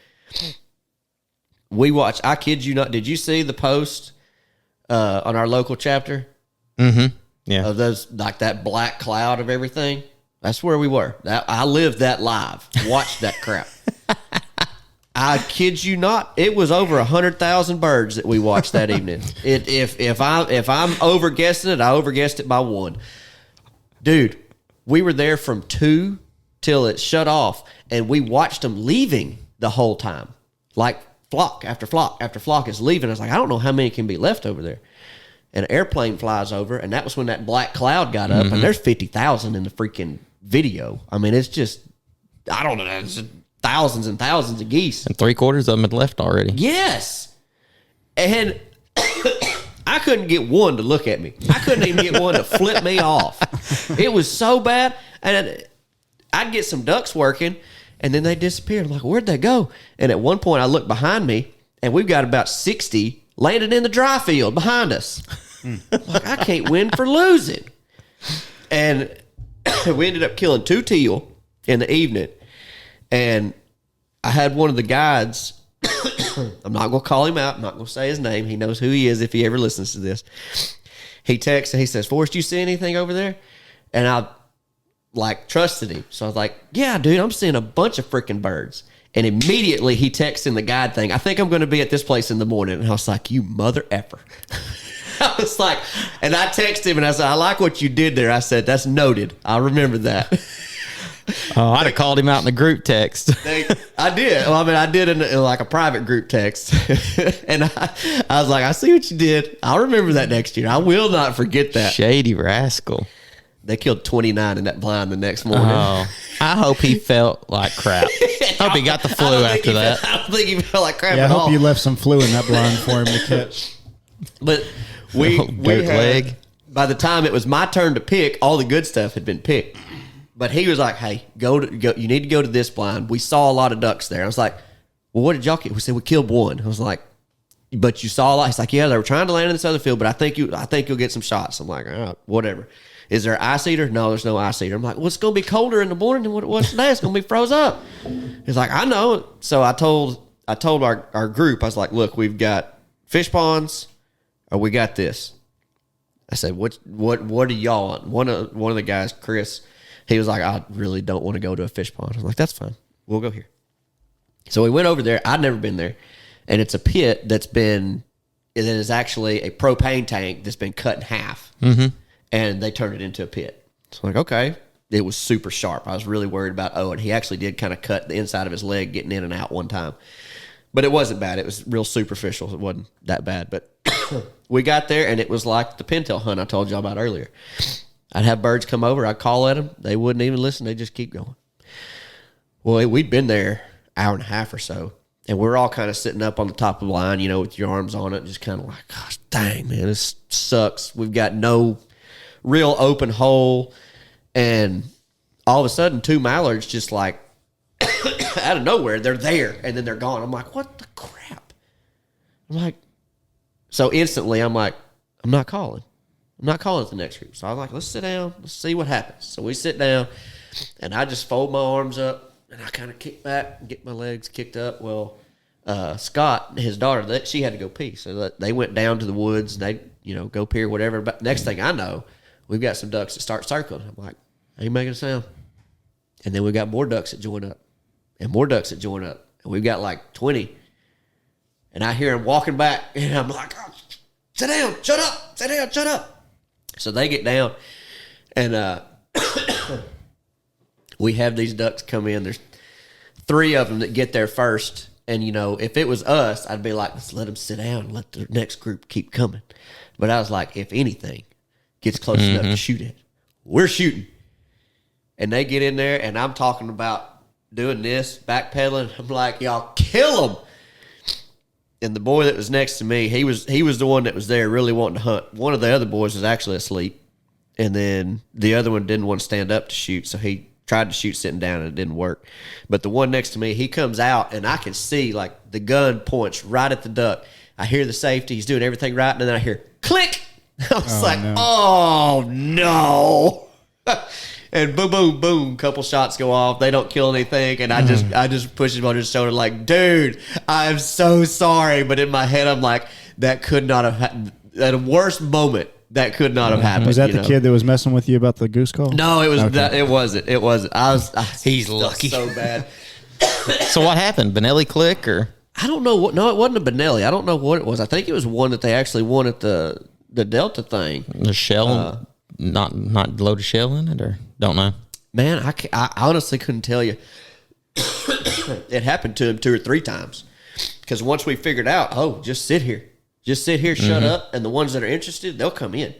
We watched, I kid you not, did you see the post on our local chapter? Mm-hmm. Yeah. Of those, like that black cloud of everything? That's where we were. I lived that live. Watched that crap. I kid you not, it was over 100,000 birds that we watched that evening. If I'm over guessing it, I overguessed it by 1. Dude, we were there from 2 till it shut off, and we watched them leaving the whole time. Like, flock after flock after flock is leaving. I was like, I don't know how many can be left over there. And an airplane flies over, and that was when that black cloud got up, and there's 50,000 in the freaking video. I mean, it's just, I don't know, it's just thousands and thousands of geese. And 3/4 of them had left already. Yes. And I couldn't get one to look at me. I couldn't even get one to flip me off. It was so bad. And I'd get some ducks working, and then they disappeared. I'm like, where'd they go? And at one point, I looked behind me, and we've got about 60 landed in the dry field behind us. Like, I can't win for losing. And we ended up killing 2 teal in the evening. And I had one of the guides, I'm not going to call him out, I'm not going to say his name. He knows who he is if he ever listens to this. He texts and he says, Forrest, you see anything over there? And I trusted him. So I was like, yeah, dude, I'm seeing a bunch of freaking birds. And immediately he texts in the guide thing, I think I'm going to be at this place in the morning. And I was like, you mother effer. I was like, and I texted him and I said, I like what you did there. I said, that's noted. I remember that. Oh, I'd have called him out in the group text. I did. Well, I mean, I did in like a private group text. And I was like, I see what you did. I'll remember that next year. I will not forget that. Shady rascal. They killed 29 in that blind the next morning. Oh, I hope he felt like crap. I hope he got the flu after that. I don't think he felt like crap Yeah, I at hope all. you left some flu in that blind for him to catch. But we Dirt had, leg. by the time it was my turn to pick, all the good stuff had been picked. But he was like, hey, go. You need to go to this blind. We saw a lot of ducks there. I was like, well, what did y'all kill? We said we killed 1. I was like, but you saw a lot. He's like, yeah, they were trying to land in this other field, but I think you'll get some shots. I'm like, all right, whatever. Is there an ice eater? No, there's no ice eater. I'm like, well, it's going to be colder in the morning than what it was today. It's going to be froze up. He's like, I know. So I told our group, I was like, look, we've got fish ponds, or we got this. I said, what do y'all want? One of the guys, Chris, he was like, I really don't want to go to a fish pond. I was like, that's fine. We'll go here. So we went over there. I'd never been there. And it's a pit that is actually a propane tank that's been cut in half. Mm-hmm. And they turned it into a pit. So I'm like, okay. It was super sharp. I was really worried about Owen. He actually did kind of cut the inside of his leg getting in and out one time. But it wasn't bad. It was real superficial. It wasn't that bad. But we got there, and it was like the pintail hunt I told y'all about earlier. I'd have birds come over. I'd call at them. They wouldn't even listen. They'd just keep going. Well, we'd been there an hour and a half or so, and we're all kind of sitting up on the top of the line, with your arms on it, just kind of like, gosh, dang, man, this sucks. We've got no real open hole, and all of a sudden, 2 mallards just like out of nowhere, they're there, and then they're gone. I'm like, what the crap? I'm like, so instantly, I'm like, I'm not calling at the next group. So I was like, let's sit down. Let's see what happens. So we sit down, and I just fold my arms up, and I kind of kick back and get my legs kicked up. Well, Scott, his daughter, she had to go pee. So they went down to the woods, and they, go pee or whatever. But next thing I know, we've got some ducks that start circling. I'm like, I ain't making a sound. And then we got more ducks that join up and more ducks that join up. And we've got like 20. And I hear them walking back and I'm like, oh, sit down, shut up, sit down, shut up. So they get down and we have these ducks come in. There's 3 of them that get there first. And, you know, if it was us, I'd be like, let's let them sit down and let the next group keep coming. But I was like, if anything gets close enough to shoot it, we're shooting. And they get in there, and I'm talking about doing this, backpedaling. I'm like, y'all kill them. And the boy that was next to me, he was the one that was there really wanting to hunt. One of the other boys was actually asleep. And then the other one didn't want to stand up to shoot, so he tried to shoot sitting down and it didn't work. But the one next to me, he comes out and I can see like the gun points right at the duck. I hear the safety, he's doing everything right, and then I hear click. I was oh no. And boom, boom, boom, couple shots go off. They don't kill anything, and I just push him on his shoulder like, dude, I'm so sorry. But in my head, I'm like, that could not have happened. At a worst moment, that could not have happened. Was that the kid that was messing with you about the goose call? No, it was it wasn't. It wasn't. I was He's lucky. So bad. So what happened? Benelli click or? I don't know what. No, it wasn't a Benelli. I don't know what it was. I think it was one that they actually won at the Delta thing. The shell, not loaded shell in it, or don't know. Man, I honestly couldn't tell you. It happened to him 2 or 3 times. Because once we figured out, oh, just sit here. Just sit here, shut up, and the ones that are interested, they'll come in.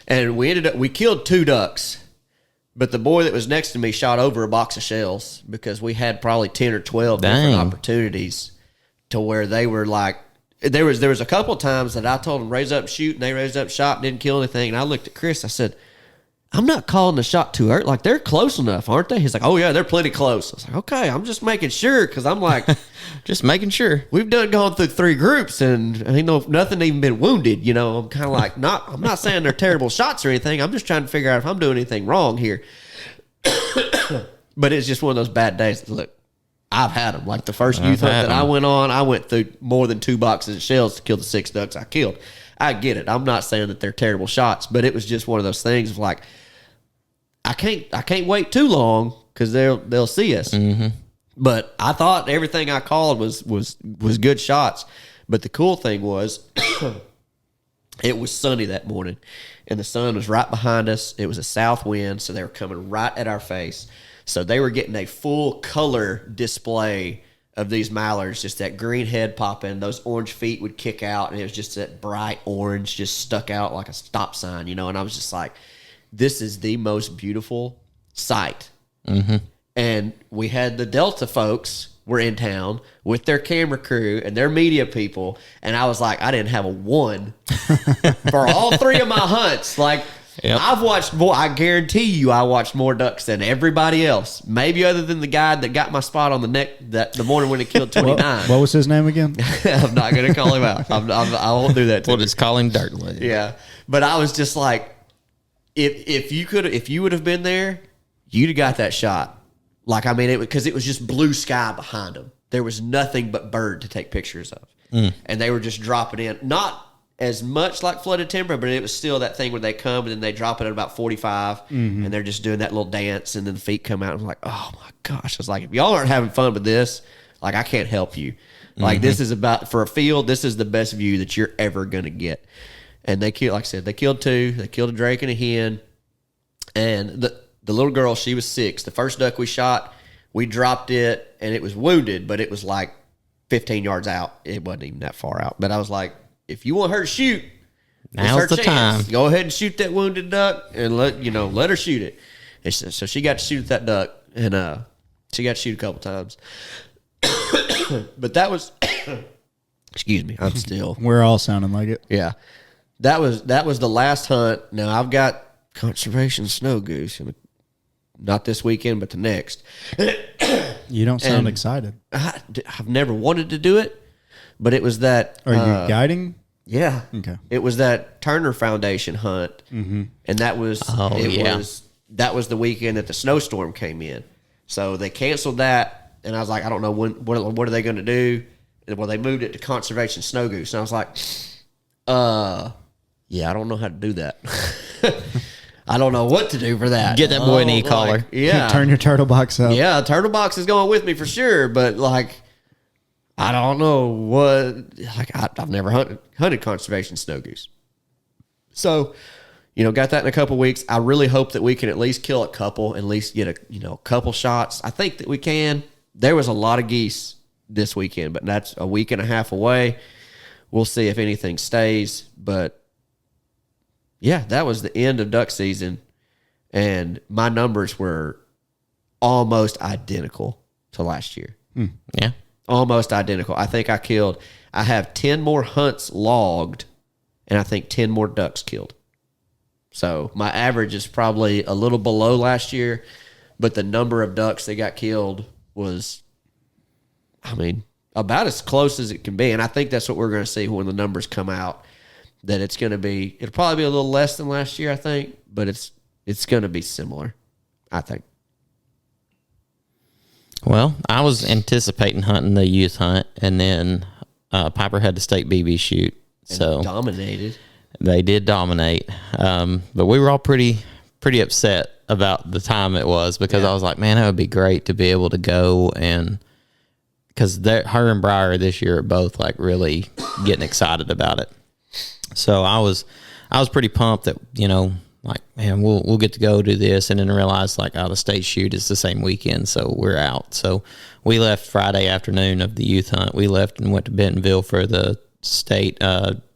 And we killed 2 ducks, but the boy that was next to me shot over a box of shells because we had probably 10 or 12 different opportunities to where they were like, there was a couple of times that I told them raise up and shoot, and they raised up, shot, and didn't kill anything. And I looked at Chris, I said, I'm not calling the shot too early. Like, they're close enough, aren't they? He's like, oh, yeah, they're plenty close. I was like, okay, I'm just making sure, because I'm like, just making sure. We've gone through 3 groups, and nothing even been wounded. You know, I'm kind of like, I'm not saying they're terrible shots or anything. I'm just trying to figure out if I'm doing anything wrong here. But it's just one of those bad days. Look, I've had them. Like the first youth hunt that I went on, I went through more than 2 boxes of shells to kill the 6 ducks I killed. I get it. I'm not saying that they're terrible shots, but it was just one of those things of like, I can't wait too long because they'll see us. But I thought everything I called was good shots. But the cool thing was, it was sunny that morning, and the sun was right behind us. It was a south wind, so they were coming right at our face. So they were getting a full color display of these mallards, just that green head popping, those orange feet would kick out, and it was just that bright orange just stuck out like a stop sign, you know. And I was just like, this is the most beautiful sight. And we had the Delta folks were in town with their camera crew and their media people, and I was like, I didn't have a 1 for all 3 of my hunts. Like, I've watched more. I guarantee you, I watched more ducks than everybody else. Maybe other than the guy that got my spot on the neck the morning when it killed 29. What was his name again? I'm not going to call him out. I won't do that. We'll just call him Dirtwood. Yeah, but I was just like, if you would have been there, you'd have got that shot. Like, I mean, because it was just blue sky behind them. There was nothing but bird to take pictures of, and they were just dropping in. Not as much like flooded timber, but it was still that thing where they come and then they drop it at about 45, and they're just doing that little dance, and then the feet come out. And I'm like, oh my gosh! I was like, if y'all aren't having fun with this, like, I can't help you. Like, this is about, for a field, this is the best view that you're ever gonna get. And they killed, like I said, they killed 2. They killed a drake and a hen, and the little girl, she was 6. The first duck we shot, we dropped it, and it was wounded, but it was like 15 yards out. It wasn't even that far out. But I was like, if you want her to shoot, now's the time. Go ahead and shoot that wounded duck, and let her shoot it. And so she got to shoot at that duck, and she got to shoot a couple times. But that was, excuse me, I'm still. We're all sounding like it. Yeah, that was the last hunt. Now I've got conservation snow goose, not this weekend, but the next. You don't sound excited. I've never wanted to do it, but it was that. Are you guiding? Yeah. Okay. It was that Turner Foundation hunt, and that was that was the weekend that the snowstorm came in. So they canceled that, and I was like, I don't know what are they going to do? Well, they moved it to conservation snow goose, and I was like, yeah, I don't know how to do that. I don't know what to do for that. Get that boy an e-collar. Yeah. Turn your turtle box up. Yeah, turtle box is going with me for sure, but like, I don't know what. Like, I've never hunted conservation snow goose, so got that in a couple weeks. I really hope that we can at least kill a couple, at least get a couple shots. I think that we can. There was a lot of geese this weekend, but that's a week and a half away. We'll see if anything stays, but yeah, that was the end of duck season, and my numbers were almost identical to last year. Yeah. Almost identical. I think I have 10 more hunts logged, and I think 10 more ducks killed. So my average is probably a little below last year, but the number of ducks that got killed was, about as close as it can be. And I think that's what we're going to see when the numbers come out. That it'll probably be a little less than last year, I think, but it's going to be similar, I think. Well, I was anticipating hunting the youth hunt, and then Piper had the state BB shoot. So dominated. They did dominate. But we were all pretty upset about the time it was, because I was like, man, that would be great to be able to go, and because her and Briar this year are both like really getting excited about it. So I was pretty pumped that, like, man, we'll get to go do this, and then realize like, the state shoot is the same weekend, so we're out. So we left Friday afternoon of the youth hunt. We left and went to Bentonville for the state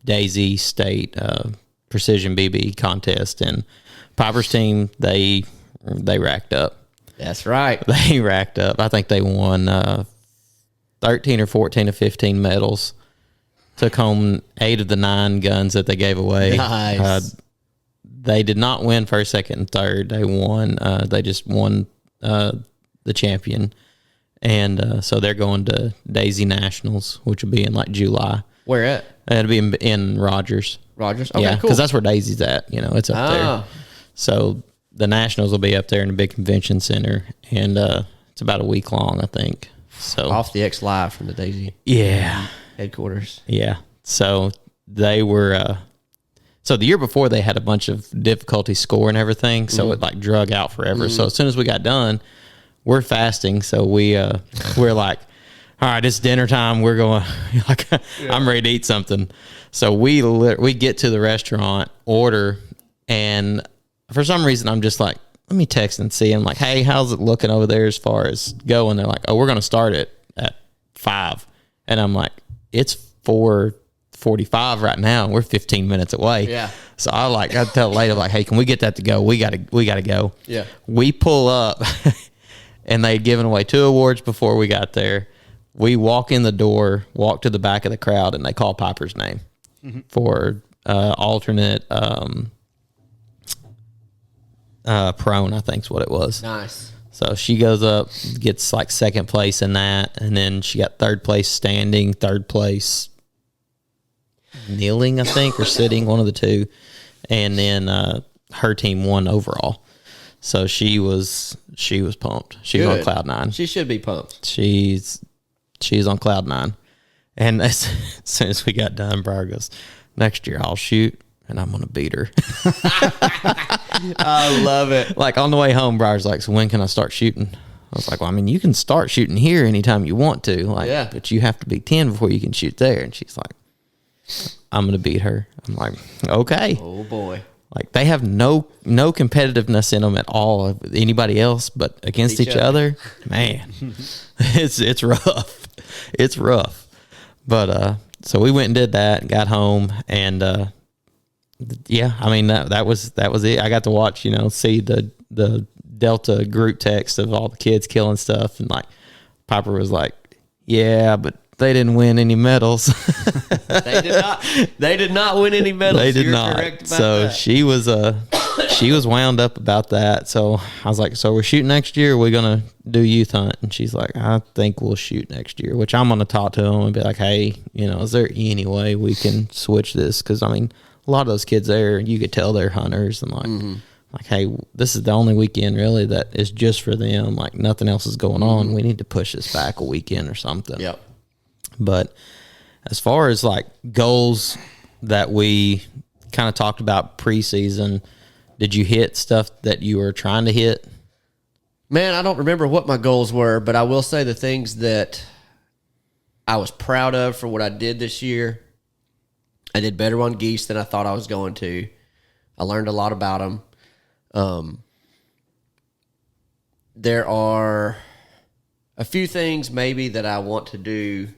Daisy State Precision BB contest, and Piper's team they racked up. That's right. They racked up. I think they won 13 or 14 or 15 medals. Took home 8 of the 9 guns that they gave away. Nice. They did not win first, second, and third. They won. They just won the champion, and so they're going to Daisy Nationals, which will be in like July. Where at? It'll be in Rogers. Rogers. Okay, yeah, cool. because that's where Daisy's at. It's up there. So the Nationals will be up there in the big convention center, and it's about a week long, I think. So Off the X Live from the Daisy. Yeah. Headquarters. Yeah. So they were, so the year before they had a bunch of difficulty score and everything. So it like drug out forever. So as soon as we got done, we're fasting. So we're like, all right, it's dinner time. We're going, like, I'm ready to eat something. So we get to the restaurant, order, and for some reason I'm just like, let me text and see. I'm like, hey, how's it looking over there as far as going? They're like, oh, we're going to start it at 5. And I'm like, it's 4:45 right now, and we're 15 minutes away. Yeah. So I tell later, like, hey, can we get that to go? We gotta go. Yeah. We pull up, and they'd given away 2 awards before we got there. We walk in the door, walk to the back of the crowd, and they call Piper's name for alternate prone, I think is what it was. Nice. So she goes up, gets like second place in that, and then she got third place standing, third place kneeling, I think, or sitting, one of the two, and then her team won overall. So she was pumped. She was on cloud 9. She should be pumped. She's on cloud 9, and as soon as we got done, Briar goes, "Next year I'll shoot, and I'm gonna beat her." I love it. Like on the way home, Briar's like, "So when can I start shooting?" I was like, "Well, I mean, you can start shooting here anytime you want to, like, Yeah. but you have to be 10 before you can shoot there." And she's like, "I'm gonna beat her." I'm like, "Okay." Oh boy. Like they have no competitiveness in them at all of anybody else, but against each other, man, it's rough. It's rough. But so we went and did that, got home, and yeah, I mean that was it. I got to watch, see the Delta group text of all the kids killing stuff, and like Piper was like, "Yeah, but they didn't win any medals." They did not win any medals. They did You're not. correct about So that. she was wound up about that. So I was like, "So we're shooting next year? Or are we gonna do youth hunt?" And she's like, "I think we'll shoot next year." Which I'm gonna talk to them and be like, "Hey, is there any way we can switch this?" Because I mean, a lot of those kids there, you could tell they're hunters, and like, hey, this is the only weekend really that is just for them. Like nothing else is going on. We need to push this back a weekend or something. Yep. But as far as like goals that we kind of talked about preseason, Did you hit stuff that you were trying to hit? Man, I don't remember what my goals were, but I will say the things that I was proud of for what I did this year. I did better on geese than I thought I was going to. I learned a lot about them. There are a few things maybe that I want to do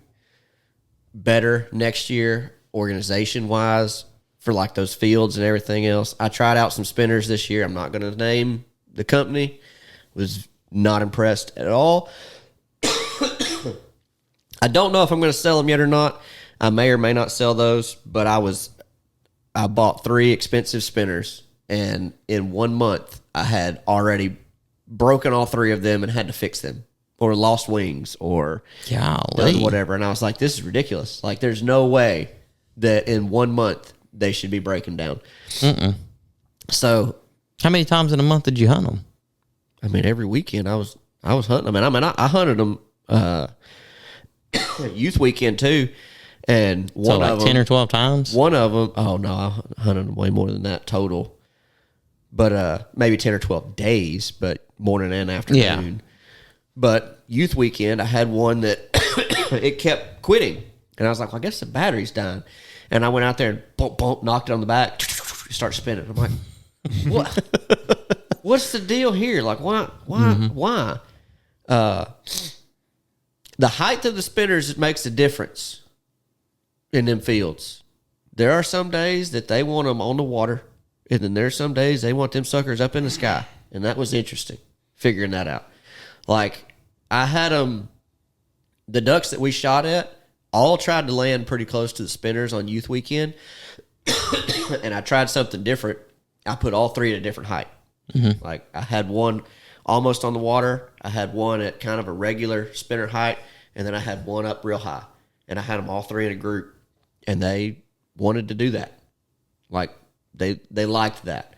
better next year, organization-wise, for like those fields and everything else. I tried out some spinners this year. I'm not going to name the company. Was not impressed at all. I don't know if I'm going to sell them yet or not. I may or may not sell those, but I bought 3 expensive spinners, and in 1 month, I had already broken all 3 of them and had to fix them, or lost wings, or done whatever. And I was like, this is ridiculous. Like, there's no way that in 1 month they should be breaking down. So, how many times in a month did you hunt them? I mean, every weekend I was hunting them. And I hunted them youth weekend too. And so like 10 or 12 times? One of them, oh no, I hunted them way more than that total. But maybe 10 or 12 days, but morning and afternoon. Yeah. But youth weekend, I had one that it kept quitting. And I was like, well, I guess the battery's dying. And I went out there and bump, bump, knocked it on the back, start spinning. I'm like, what? What's the deal here? Like, why? The height of the spinners makes a difference in them fields. There are some days that they want them on the water, and then there's some days they want them suckers up in the sky. And that was interesting, figuring that out. Like, I had them, the ducks that we shot at, all tried to land pretty close to the spinners on youth weekend. And I tried something different. I put all 3 at a different height. Like, I had one almost on the water. I had one at kind of a regular spinner height. And then I had one up real high. And I had them all 3 in a group. And they wanted to do that. Like, they liked that.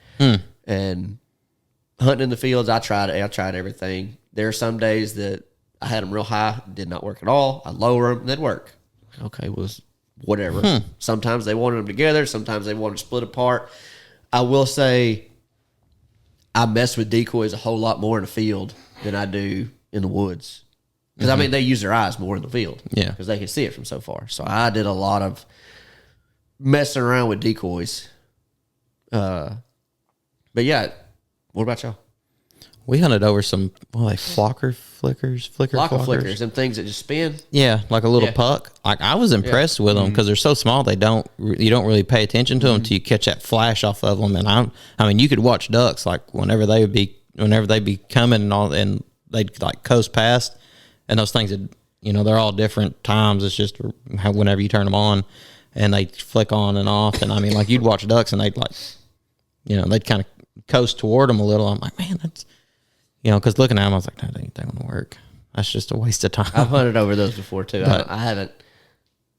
And hunting in the fields, I tried everything. There are some days that I had them real high, did not work at all. I lower them, they'd work. Okay, was whatever. Sometimes they wanted them together. Sometimes they wanted to split apart. I will say I mess with decoys a whole lot more in the field than I do in the woods. Because, I mean, they use their eyes more in the field. Yeah. Because they can see it from so far. So I did a lot of messing around with decoys. But, yeah, what about y'all? We hunted over some, flicker Flickers, them things that just spin. Yeah, like a little puck. Like, I was impressed with them because they're so small. You don't really pay attention to them until you catch that flash off of them. And I mean, you could watch ducks like whenever they be coming and all, and they'd like coast past, and those things that they're all different times. It's just whenever you turn them on, and they flick on and off. And I mean, like, you'd watch ducks and they'd like, they'd kind of coast toward them a little. I'm like, man, that's. Because looking at them, I was like, no, that ain't going to work. That's just a waste of time. I've hunted over those before, too. I haven't.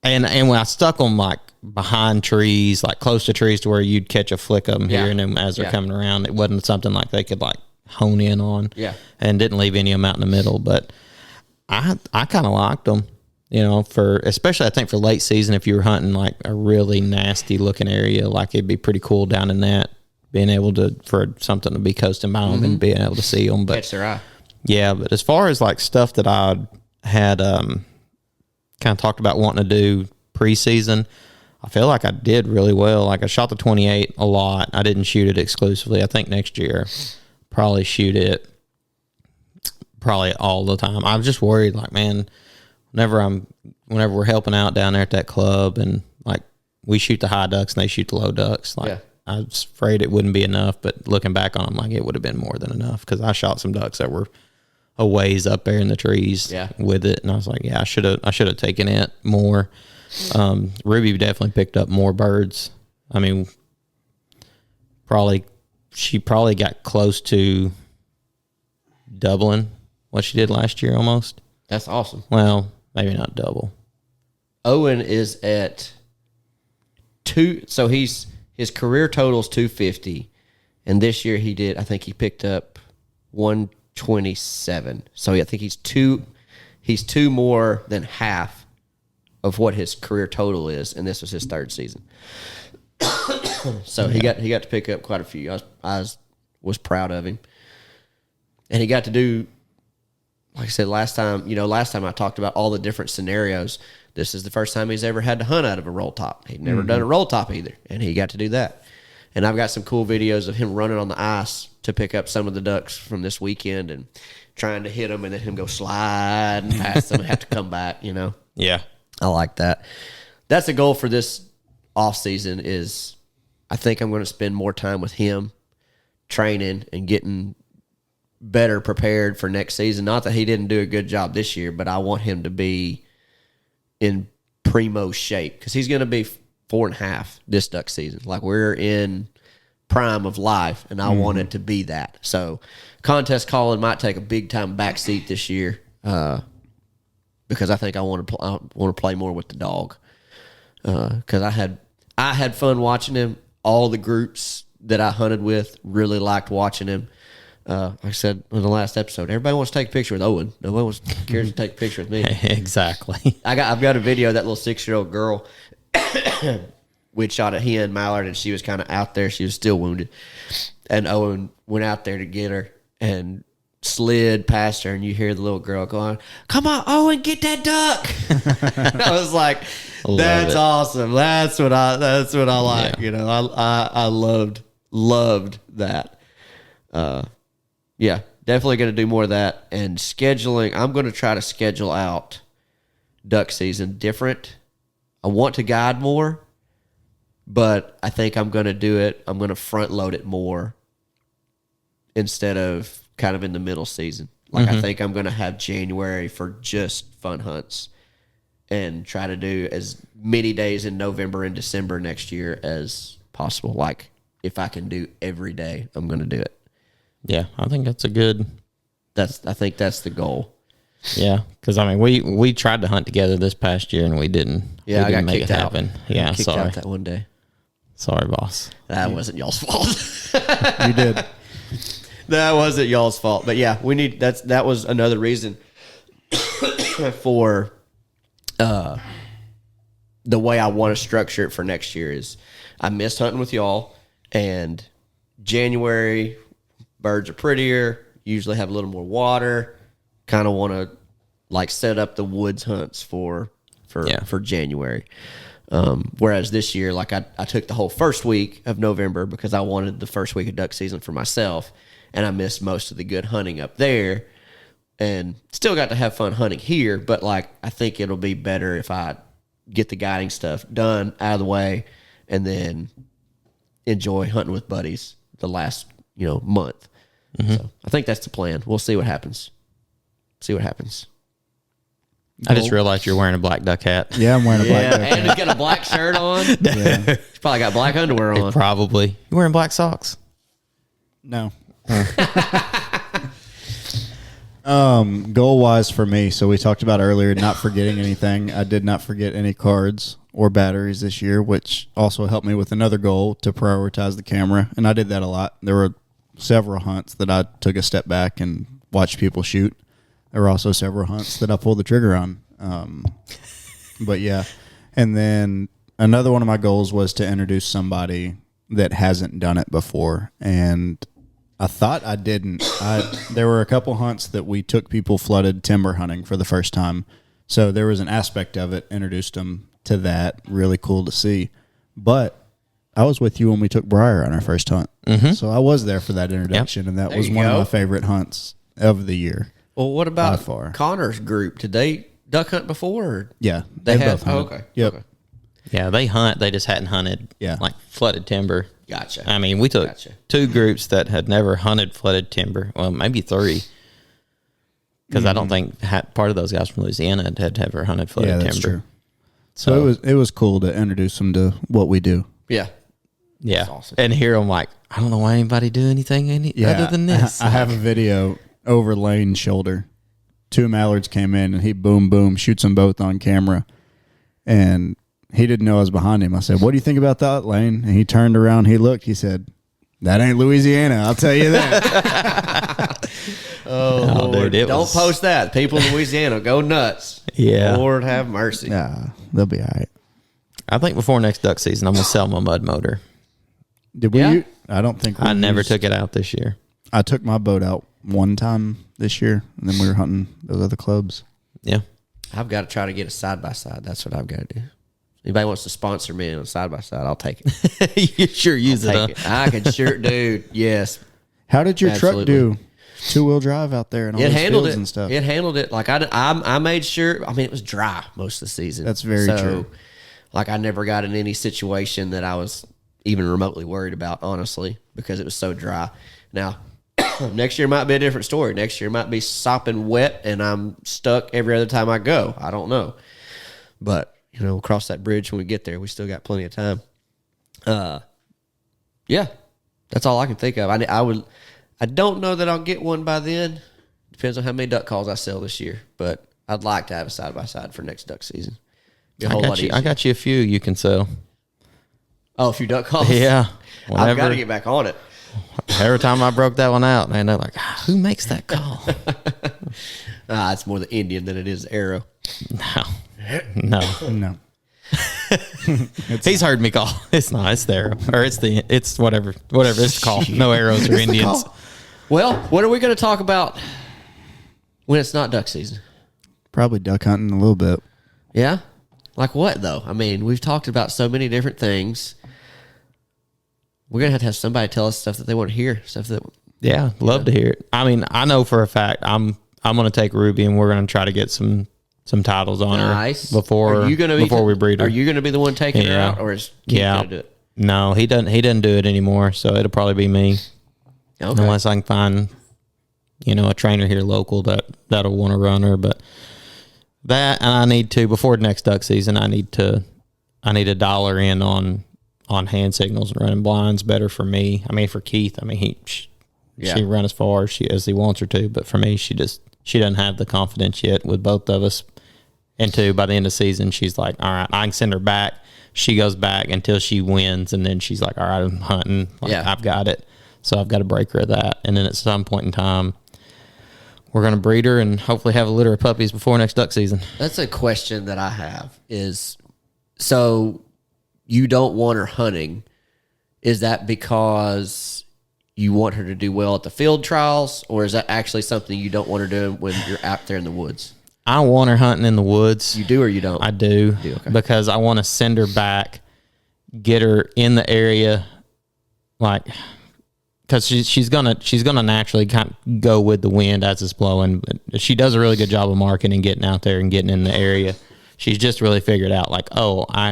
And when I stuck them, like, behind trees, like, close to trees to where you'd catch a flick of them here and then as they're coming around, it wasn't something like they could, like, hone in on. Yeah. And didn't leave any of them out in the middle. But I kind of liked them, especially, I think, for late season, if you were hunting, like, a really nasty-looking area, like, it'd be pretty cool down in that. Being able for something to be coasting by them and being able to see them. But, catch their eye. Yeah, but as far as like stuff that I had kind of talked about wanting to do preseason, I feel like I did really well. Like, I shot the 28 a lot. I didn't shoot it exclusively. I think next year probably shoot it probably all the time. I was just worried, like, man, whenever we're helping out down there at that club and like we shoot the high ducks and they shoot the low ducks, like. Yeah. I was afraid it wouldn't be enough, but looking back on them, like, it would have been more than enough because I shot some ducks that were a ways up there in the trees with it, and I was like, yeah, I should have taken it more. Ruby definitely picked up more birds. I mean, she probably got close to doubling what she did last year almost. That's awesome. Well, maybe not double. Owen is at 2, so his career total is 250, and this year I think he picked up 127. So I think he's two more than half of what his career total is, and this was his 3rd season. So he got to pick up quite a few. I was proud of him, and he got to do, like I said last time. Last time I talked about all the different scenarios. This is the first time he's ever had to hunt out of a roll top. He'd never done a roll top either, and he got to do that. And I've got some cool videos of him running on the ice to pick up some of the ducks from this weekend and trying to hit them, and then him go slide and pass them and have to come back. Yeah. I like that. That's a goal for this off season. Is I think I'm going to spend more time with him, training and getting better prepared for next season. Not that he didn't do a good job this year, but I want him to be in primo shape because he's going to be 4.5 this duck season. Like, we're in prime of life, and I want it to be that. So contest calling might take a big time backseat this year because I think I want to play more with the dog because I had fun watching him. All the groups that I hunted with really liked watching him. Like I said in the last episode, everybody wants to take a picture with Owen. Nobody cares to take a picture with me. Exactly. I've got a video of that little 6-year-old girl. We'd shot a hen mallard, and she was kind of out there. She was still wounded, and Owen went out there to get her and slid past her. And you hear the little girl going, "Come on, Owen, get that duck!" I was like, "That's awesome. That's what I like." Yeah. I loved that. Yeah, definitely going to do more of that. And scheduling, I'm going to try to schedule out duck season different. I want to guide more, but I think I'm going to do it. I'm going to front load it more instead of kind of in the middle season. Like, I think I'm going to have January for just fun hunts and try to do as many days in November and December next year as possible. Like, if I can do every day, I'm going to do it. Yeah, I think that's a good. I think that's the goal. Yeah, because I mean, we tried to hunt together this past year and we didn't. Yeah, we didn't I got make kicked it out. happen. Yeah, Kicked sorry. out that one day. Sorry, boss. That wasn't y'all's fault. You did. That wasn't y'all's fault. But yeah, that was another reason for the way I want to structure it for next year is I missed hunting with y'all, and January birds are prettier, usually have a little more water. Kind of want to like set up the woods hunts for January. Whereas this year, like I took the whole first week of November because I wanted the first week of duck season for myself, and I missed most of the good hunting up there, and still got to have fun hunting here. But like, I think it'll be better if I get the guiding stuff done out of the way, and then enjoy hunting with buddies the last month. So I think that's the plan. We'll see what happens. I just realized you're wearing a black duck hat. Yeah, I'm wearing a black duck and hat. he's got a black shirt on. Yeah. He's probably got black underwear on. Probably. You wearing black socks? No. Goal wise for me, so we talked about earlier not forgetting anything. I did not forget any cards or batteries this year, which also helped me with another goal to prioritize the camera, and I did that a lot. There were several hunts that I took a step back and watched people shoot. There were also several hunts that I pulled the trigger on. But yeah, and then another one of my goals was to introduce somebody that hasn't done it before, and I thought I didn't. There were a couple hunts that we took people flooded timber hunting for the first time. So there was an aspect of it, introduced them to that. Really cool to see. But I was with you when we took Briar on our first hunt. Mm-hmm. So I was there for that introduction, and that There was you one of go. my favorite hunts of the year. Well, what about By far. Connor's group? Did they duck hunt before? Or Yeah. they they had. both hunted. Okay. Yep. Okay. Yeah, they hunt. They just hadn't hunted like flooded timber. Gotcha. I mean, we took Gotcha. 2 groups that had never hunted flooded timber. Well, maybe 3. Because I don't think part of those guys from Louisiana had ever hunted flooded Yeah, that's timber. true. So it was cool to introduce them to what we do. Yeah. Yeah. That's awesome. And here I'm like, I don't know why anybody do anything other than this. I have a video over Lane's shoulder. 2 mallards came in, and he boom, shoots them both on camera. And he didn't know I was behind him. I said, "What do you think about that, Lane?" And he turned around, he looked, he said, "That ain't Louisiana, I'll tell you that." Oh, dude, it Don't was- post that. People in Louisiana go nuts. Yeah. Lord have mercy. Nah, they'll be all right. I think before next duck season, I'm going to sell my mud motor. Did we? Yeah. I don't think we I never used- took it out this year. I took my boat out one time this year, and then we were hunting those other clubs. Yeah. I've got to try to get a side-by-side. That's what I've got to do. Anybody wants to sponsor me on a side-by-side, I'll take it. You sure use it, huh? Take it. I can sure, dude. Yes. How did your Absolutely. truck do? 2-wheel drive out there and all It those handled fields it. and stuff. It handled it. Like I made sure. I mean, it was dry most of the season. That's very true. Like I never got in any situation that I was even remotely worried about, honestly, because it was so dry. Now, next year might be a different story. Next year might be sopping wet and I'm stuck every other time I go. I don't know. But, we'll cross that bridge when we get there. We still got plenty of time. Yeah, that's all I can think of. I don't know that I'll get one by then. Depends on how many duck calls I sell this year. But I'd like to have a side-by-side for next duck season. Be a whole lot easier. I got you a few you can sell. Oh, a few duck calls? Yeah. I've got to get back on it. Every time I broke that one out, man, they're like, who makes that call? It's more the Indian than it is the arrow. No. He's heard me call. It's not. It's there, or it's whatever it's called. No arrows or Indians. Well, what are we going to talk about when it's not duck season? Probably duck hunting a little bit. Yeah, like what though? I mean, we've talked about so many different things. We're gonna have to have somebody tell us stuff that they want to hear. Stuff that Yeah, love to hear it. I mean, I know for a fact I'm going to take Ruby and we're going to try to get some titles on nice. her before we breed her. Are you going to be the one taking her out, or is Keith going to do it? No, he doesn't do it anymore, so it'll probably be me. Okay. Unless I can find, a trainer here local that'll want to run her. But that, and I need to, before the next duck season, I need to dollar in on hand signals and running blinds better for me. I mean, for Keith, she run as far as he wants her to, but for me, she doesn't have the confidence yet with both of us. And by the end of the season, she's like, all right, I can send her back. She goes back until she wins, and then she's like, all right, I'm hunting. I've got it. So I've got to break her of that. And then at some point in time, we're going to breed her and hopefully have a litter of puppies before next duck season. That's a question that I have is, so you don't want her hunting. Is that because you want her to do well at the field trials, or is that actually something you don't want her doing when you're out there in the woods? I want her hunting in the woods. You do or you don't? I do, okay. Because I want to send her back, get her in the area, because she's gonna naturally kind of go with the wind as it's blowing. But she does a really good job of marking and getting out there and getting in the area. She's just really figured out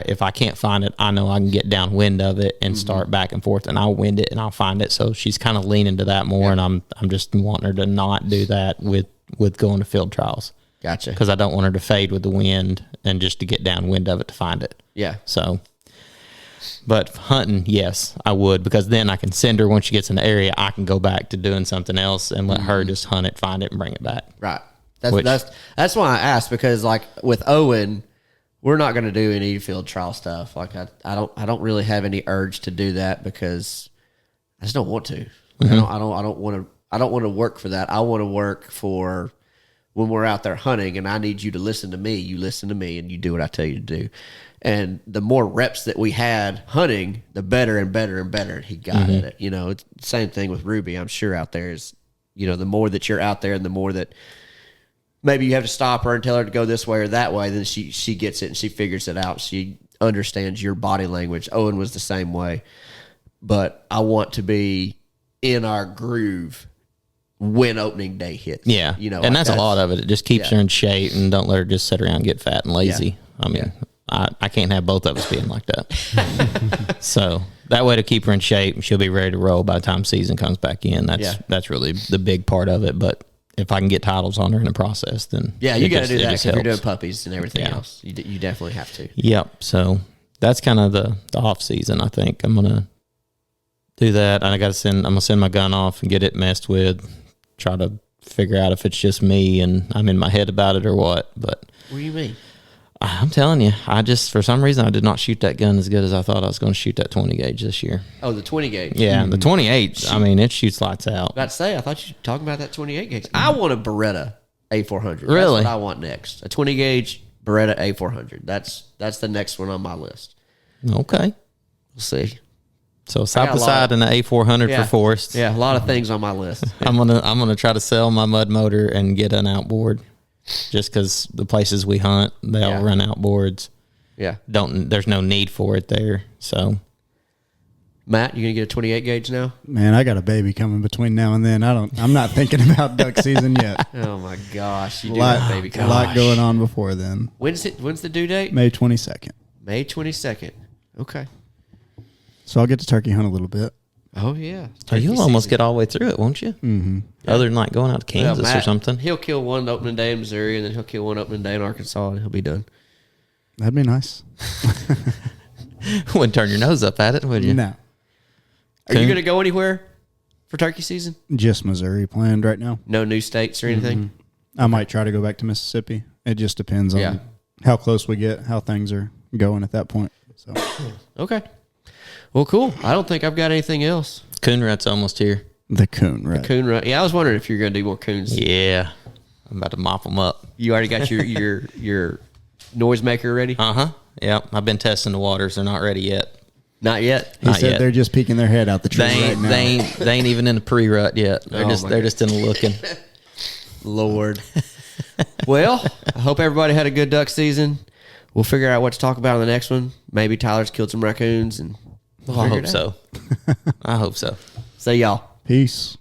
if I can't find it, I know I can get downwind of it and start back and forth, and I'll wind it and I'll find it. So she's kind of leaning to that more, and I'm just wanting her to not do that with going to field trials. Gotcha. Because I don't want her to fade with the wind and just to get downwind of it to find it. Yeah. So, but hunting, yes, I would, because then I can send her when she gets in the area. I can go back to doing something else and let her just hunt it, find it, and bring it back. Right. That's why I asked, because with Owen, we're not going to do any field trial stuff. I don't really have any urge to do that because I just don't want to. I don't want to work for that. I want to work for when we're out there hunting, and I need you to listen to me. You listen to me, and you do what I tell you to do. And the more reps that we had hunting, the better and better and better he got at it. It's the same thing with Ruby. I'm sure out there is, the more that you're out there and the more that maybe you have to stop her and tell her to go this way or that way, then she gets it and she figures it out. She understands your body language. Owen was the same way. But I want to be in our groove when opening day hits. Yeah. And that's a lot of it. It just keeps her in shape and don't let her just sit around and get fat and lazy. Yeah. I mean, I can't have both of us being like that. So that way, to keep her in shape, and she'll be ready to roll by the time season comes back in. That's really the big part of it. But if I can get titles on her in the process, then you got to do that if you're doing puppies and everything else. You definitely have to. Yep. So that's kind of the off season. I think I'm gonna do that. I'm gonna send my gun off and get it messed with. Try to figure out if it's just me and I'm in my head about it or what. But what do you mean? I'm telling you, for some reason, I did not shoot that gun as good as I thought I was going to shoot that 20 gauge this year. Oh, the 20 gauge. Yeah, the 28. I mean, it shoots lights out. About to say, I thought you were talking about that 28 gauge. I want a Beretta A400. Really? That's what I want next. A 20 gauge Beretta A400. That's the next one on my list. Okay. We'll see. So side got by a lot side of- and an A400 Yeah. for Forrest. Yeah, a lot of things on my list. I'm gonna try to sell my mud motor and get an outboard, just because the places we hunt they all Yeah. run outboards. Yeah. There's no need for it there. So Matt, you gonna get a 28 gauge now? Man, I got a baby coming between now and then. I'm not thinking about duck season yet. Oh my gosh, you A do lot, have baby a lot coming. going on before then. When's the due date? May 22nd. May 22nd. Okay. So I'll get to turkey hunt a little bit. Oh yeah. so you'll Turkey almost season. get all the way through it, won't you? Mm-hmm. Other than like going out to Well, Kansas or Matt, something. He'll kill one opening day in Missouri, and then he'll kill one opening day in Arkansas, and he'll be done. That'd be nice. Wouldn't turn your nose up at it, would you? No, Are you gonna go anywhere for turkey season? just Missouri planned right now. No new states or anything? I might try to go back to Mississippi. It just depends on Yeah. how close we get, how things are going at that point. So Okay. Well, cool. I don't think I've got anything else. Coon rut's almost here. the coon, right? Coon run. Yeah, I was wondering if you're gonna do more coons. Yeah, I'm about to mop them up. You already got your noisemaker ready? Yep. I've been testing the waters. They're not ready yet. Not yet. He Not said yet. they're just peeking their head out the tree They right ain't, now. they ain't even in the pre-rut yet. They're Oh, just my they're just in the looking. Lord. Well, I hope everybody had a good duck season. We'll figure out what to talk about in the next one. Maybe Tyler's killed some raccoons, and we'll I figure hope it out. so. I hope so. See y'all. Peace.